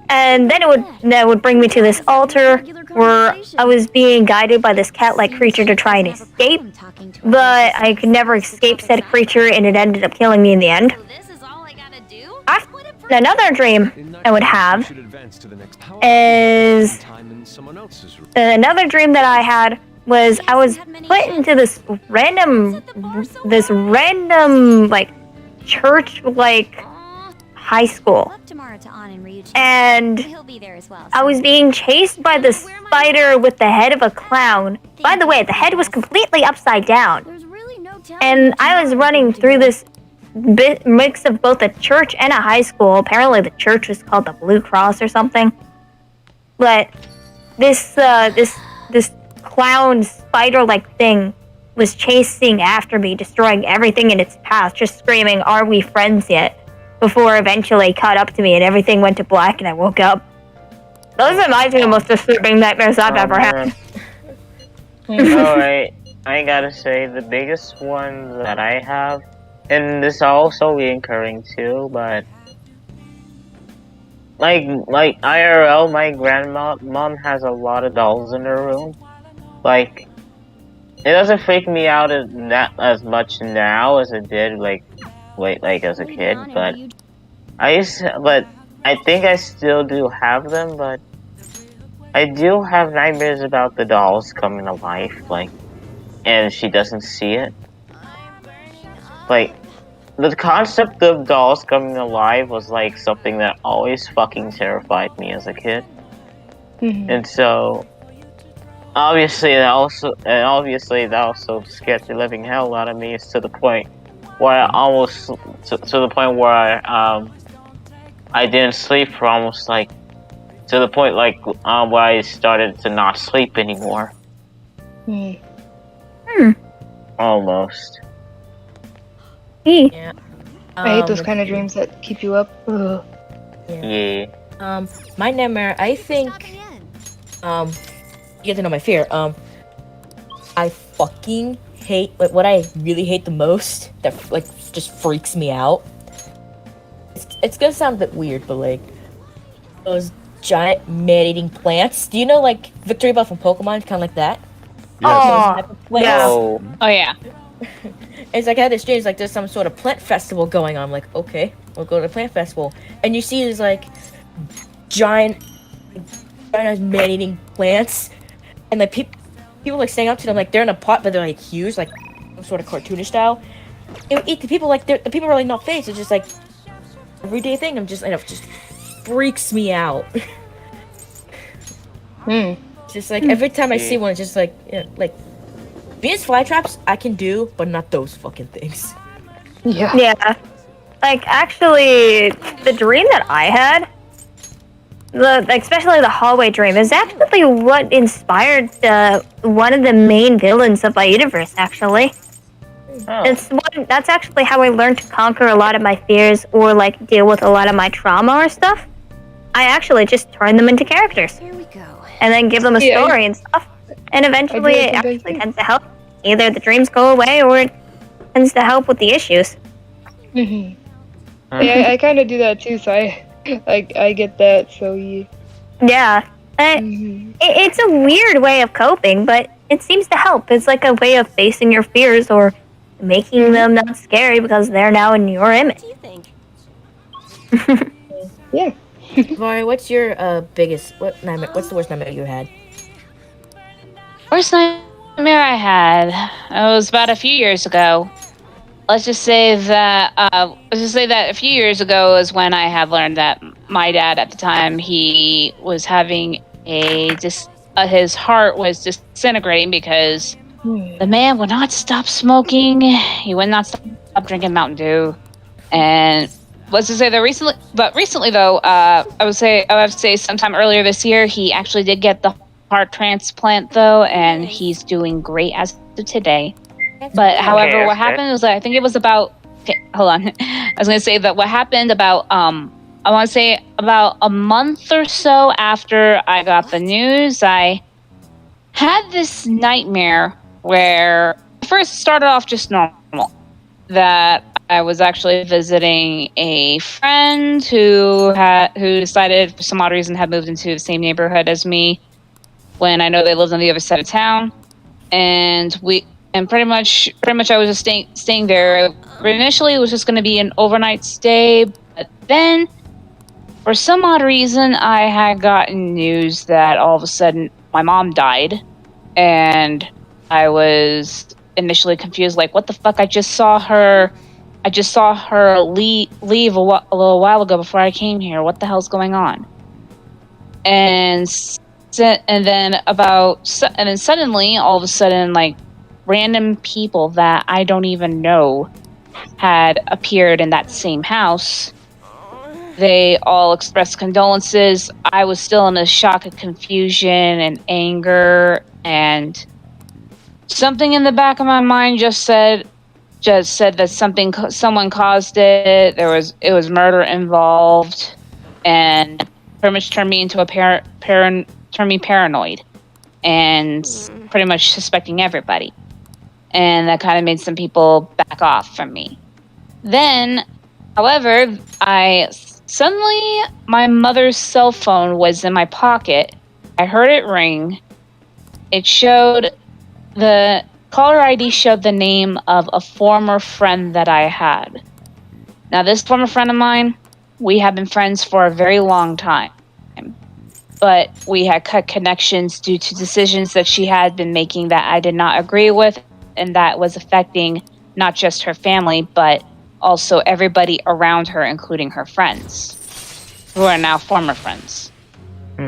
And then that would bring me to this altar where I was being guided by this cat-like creature to try and escape, but I could never escape said creature, and it ended up killing me in the end. Another dream I would have is another dream that I had was I was put into this random like church like high school, and I was being chased by the spider with the head of a clown. By the way, the head was completely upside down, and I was running through this mix of both a church and a high school. Apparently the church was called the Blue Cross or something, but this clown spider-like thing was chasing after me, destroying everything in its path, just screaming, "Are we friends yet?" before eventually caught up to me and everything went to black and I woke up. Those are my 2 most disturbing nightmares I've ever had. Alright, I gotta say, the biggest one that I have, and this also reoccurring too, but like IRL, my grandmom has a lot of dolls in her room. Like, it doesn't freak me out as much now as it did like as a kid, but I think I still do have them, but I do have nightmares about the dolls coming to life, like, and she doesn't see it. Like, the concept of dolls coming alive was like something that always fucking terrified me as a kid. And so obviously that also scared the living hell out of me, to the point where I didn't sleep for almost like, to the point like where I started to not sleep anymore. Almost. Yeah. I hate those kind of dreams that keep you up. Ugh. Yeah. My nightmare, I think, you get to know my fear. I fucking hate, like, what I really hate the most, that, like, just freaks me out. It's gonna sound a bit weird, but, like, those giant man-eating plants. Do you know like Victory Bell from Pokemon? Kind of like that. Oh, Those type of plants. yeah. Oh yeah. It's like I had this dream. It's like there's some sort of plant festival going on. I'm like, okay, we'll go to the plant festival, and you see these like giant man-eating plants, and like people like standing up to them like they're in a pot, but they're like huge, like some sort of cartoonish style. It would eat the people like the people are like no face. It's just like everyday thing. I'm just it just freaks me out. Just like every time I see one, it's just like like Venus flytraps I can do, but not those fucking things. Yeah. Like, actually, the dream that I had, especially the hallway dream, is actually what inspired one of the main villains of my universe, actually. That's actually how I learned to conquer a lot of my fears or, like, deal with a lot of my trauma or stuff. I actually just turn them into characters. Here we go. And then give them a story and stuff. And eventually it actually tends to help. Either the dreams go away or it tends to help with the issues. Yeah, I kind of do that too, so I get that, so yeah. Yeah. It's a weird way of coping, but it seems to help. It's like a way of facing your fears or making them not scary because they're now in your image. What do you think? Yeah. Vari, what's your what's the worst nightmare you had? Worst nightmare I had. It was about a few years ago. Let's just say that a few years ago is when I had learned that my dad at the time, he was having his heart was disintegrating because the man would not stop smoking. He would not stop drinking Mountain Dew, and let's just say that recently though, I would say sometime earlier this year, he actually did get the heart transplant though, and he's doing great as of today. But however, what happened was I think it was about. Okay, hold on. I was going to say that what happened about I want to say about a month or so after I got the news, I had this nightmare where first started off just normal. That I was actually visiting a friend who decided for some odd reason had moved into the same neighborhood as me when I know they lived on the other side of town, and pretty much I was just staying there. Initially, it was just going to be an overnight stay, but then for some odd reason, I had gotten news that all of a sudden my mom died, and I was initially confused, like, what the fuck? I just saw her leave a little while ago before I came here. What the hell's going on? And then suddenly, all of a sudden, like, random people that I don't even know had appeared in that same house. They all expressed condolences. I was still in a shock of confusion and anger, and something in the back of my mind just said that someone caused it. It was murder involved, and pretty much turned me into paranoid, and pretty much suspecting everybody. And that kind of made some people back off from me. Then, however, my mother's cell phone was in my pocket. I heard it ring. It showed the caller ID showed the name of a former friend that I had. Now, this former friend of mine, we have been friends for a very long time. But we had cut connections due to decisions that she had been making that I did not agree with, and that was affecting not just her family, but also everybody around her, including her friends, who are now former friends.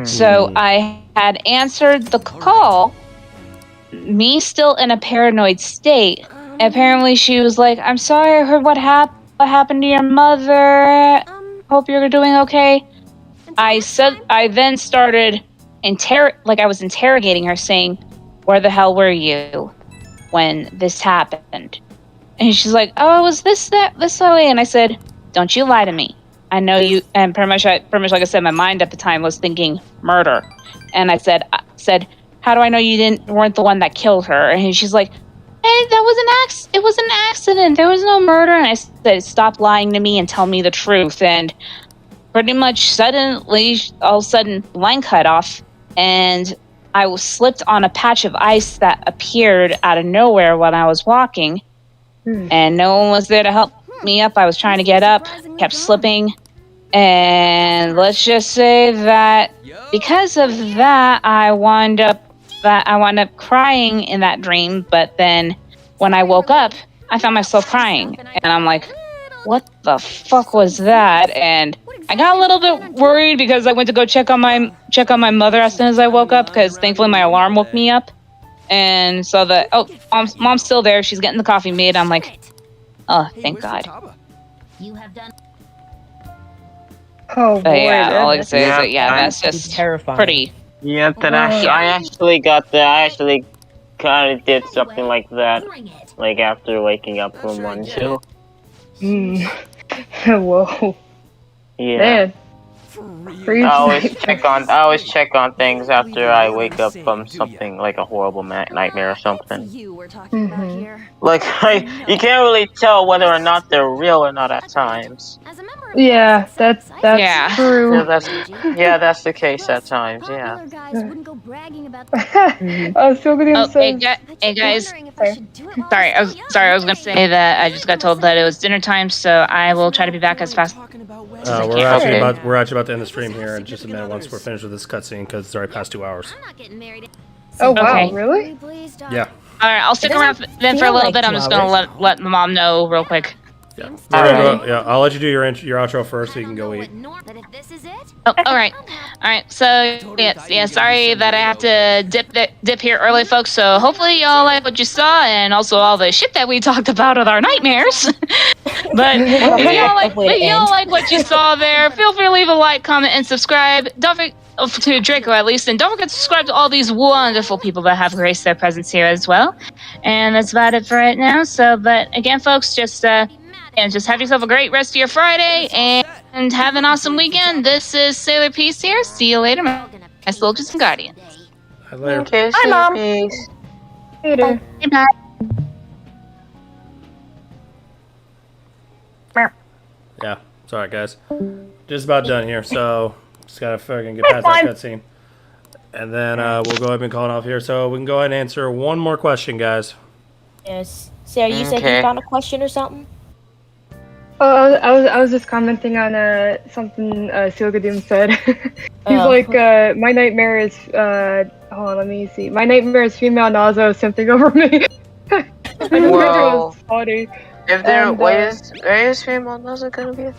So I had answered the call, me still in a paranoid state. Apparently she was like, "I'm sorry, I heard what happened to your mother. Hope you're doing okay." I then started I was interrogating her, saying, "Where the hell were you when this happened?" And she's like, "Oh, it was this way." And I said, "Don't you lie to me. I know you." And pretty much like I said, my mind at the time was thinking murder. And I said, "How do I know you weren't the one that killed her?" And she's like, "Hey, it was an accident. There was no murder." And I said, "Stop lying to me and tell me the truth." And pretty much suddenly, all of a sudden, line cut off, and I was slipped on a patch of ice that appeared out of nowhere when I was walking, and no one was there to help me up. I was trying to get up, kept slipping, and let's just say that because of that, I wound up crying in that dream. But then when I woke up, I found myself crying, and I'm like, what the fuck was that? And I got a little bit worried because I went to go check on my mother as soon as I woke up, because thankfully my alarm woke me up. And so mom's still there. She's getting the coffee made. I'm like, oh, thank God. Oh boy. But yeah, all I can say is Yeah, that that's just terrifying. pretty. Yeah, I actually kind of did something like that, like after waking up from one too. Whoa. Yeah. Man. I always check on things after I wake up from something like a horrible nightmare or something. Like you can't really tell whether or not they're real or not at times. Yeah, that's true. That's the case at times. Yeah. Hey guys. Sorry, I was gonna say that I just got told that it was dinner time, so I will try to be back as fast. We're actually about to end the stream here in just a minute once we're finished with this cutscene, because it's already past 2 hours. Oh wow, Okay. really? Yeah. All right, I'll stick around then for a little bit. I'm just gonna let my mom know real quick. Yeah. I'll let you do your outro first, so you can go eat. Oh, all right. So yeah. Sorry that I have to dip here early, folks. So hopefully y'all like what you saw, and also all the shit that we talked about with our nightmares. But if y'all like what you saw there, feel free to leave a like, comment, and subscribe. Don't forget to Draco at least, and don't forget to subscribe to all these wonderful people that have graced their presence here as well. And that's about it for right now. So, but again, folks, just have yourself a great rest of your Friday, and have an awesome weekend. This is Sailor Peace here. See you later, my soldiers and guardians. Later. Okay, Bye, Mom. peace. Later. Bye. Yeah. Sorry, guys. Just about done here, so just gotta fucking get past that cutscene. And then we'll go ahead and call it off here. So we can go ahead and answer one more question, guys. Yes. Sarah, you said you found a question or something? Oh, I was just commenting on something Silgadoom said. He's like, my nightmare is hold on, let me see. My nightmare is female Nazo simping over me. I thought it was funny. If there where is female Nazo gonna be?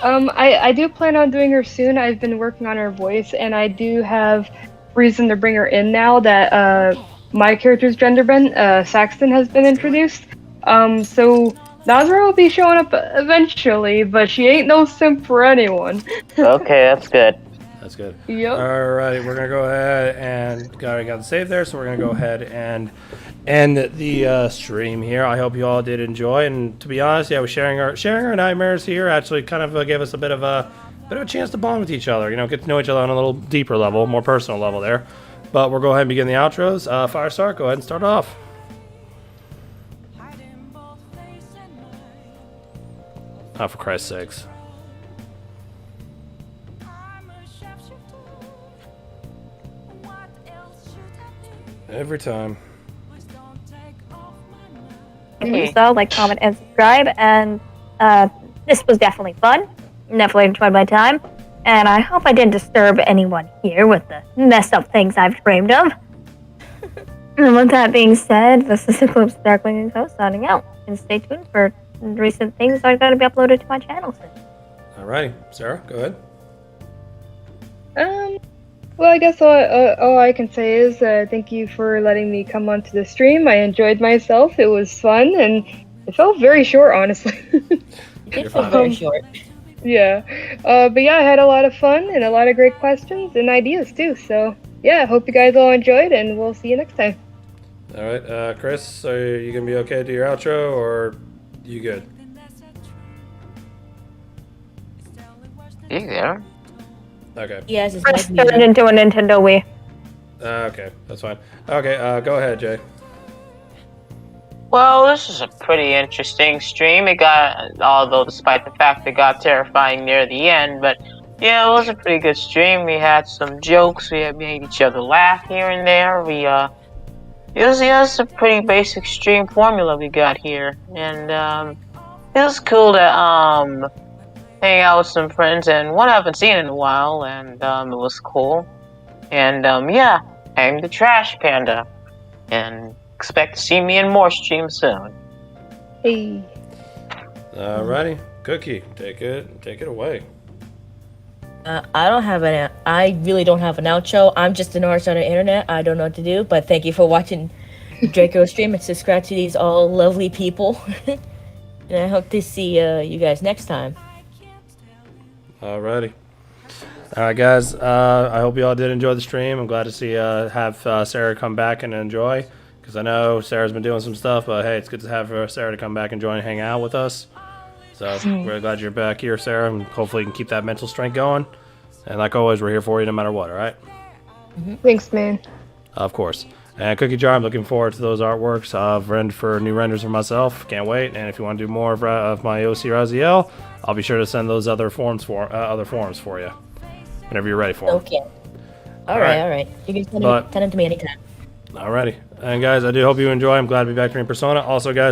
I do plan on doing her soon. I've been working on her voice, and I do have reason to bring her in now that my character's gender bend, Saxton, has been introduced. So Nazra will be showing up eventually, but she ain't no simp for anyone. Okay, that's good. That's good. Yep. Alrighty, we're gonna go ahead and got the save there, so we're gonna go ahead and end the stream here. I hope you all did enjoy, and to be honest, yeah, we're sharing our nightmares here. Actually, kind of gave us a bit of a chance to bond with each other. You know, get to know each other on a little deeper level, more personal level there. But we'll go ahead and begin the outros. Firestar, go ahead and start off. Oh, for Christ's sakes. Every time. So, like, comment, and subscribe. And this was definitely fun. Definitely enjoyed my time. And I hope I didn't disturb anyone here with the messed up things I've dreamed of. And with that being said, this is Eclipse Darkling & Co. signing out. And stay tuned for recent things that are going to be uploaded to my channel soon. Alrighty, Sarah, go ahead. Well, I guess all I can say is thank you for letting me come onto the stream. I enjoyed myself. It was fun, and it felt very short, honestly. It felt very short. Yeah. But yeah, I had a lot of fun and a lot of great questions and ideas, too. So, yeah, hope you guys all enjoyed, and we'll see you next time. Alright, Chris, are you going to be okay to do your outro, or you good? You there? Okay. Yes, it's First turned into a Nintendo Wii. Okay, that's fine. Okay, go ahead, Jay. Well, this is a pretty interesting stream. It got, although despite the fact it got terrifying near the end, but yeah, it was a pretty good stream. We had some jokes. We had made each other laugh here and there. It was a pretty basic stream formula we got here, and it was cool to hang out with some friends, and one I haven't seen in a while, and it was cool. And yeah, I'm the Trash Panda, and expect to see me in more streams soon. Hey. Alrighty, Cookie, take it away. I really don't have an outro. I'm just an artist on the internet. I don't know what to do, but thank you for watching Draco stream and subscribe to these all lovely people. And I hope to see you guys next time. Alrighty. Alright guys, I hope you all did enjoy the stream. I'm glad to see have Sarah come back and enjoy, because I know Sarah's been doing some stuff, but hey, it's good to have Sarah to come back and join and hang out with us. So we're glad you're back here, Sarah, and hopefully you can keep that mental strength going. And like always, we're here for you no matter what, alright? Thanks, man. Of course. And Cookie Jar, I'm looking forward to those artworks. For new renders for myself. Can't wait. And if you want to do more of my OC Raziel, I'll be sure to send those other forms for you whenever you're ready for them. Okay. All right. You can send them to me anytime. Alrighty. And guys, I do hope you enjoy. I'm glad to be back here in Persona. Also, guys,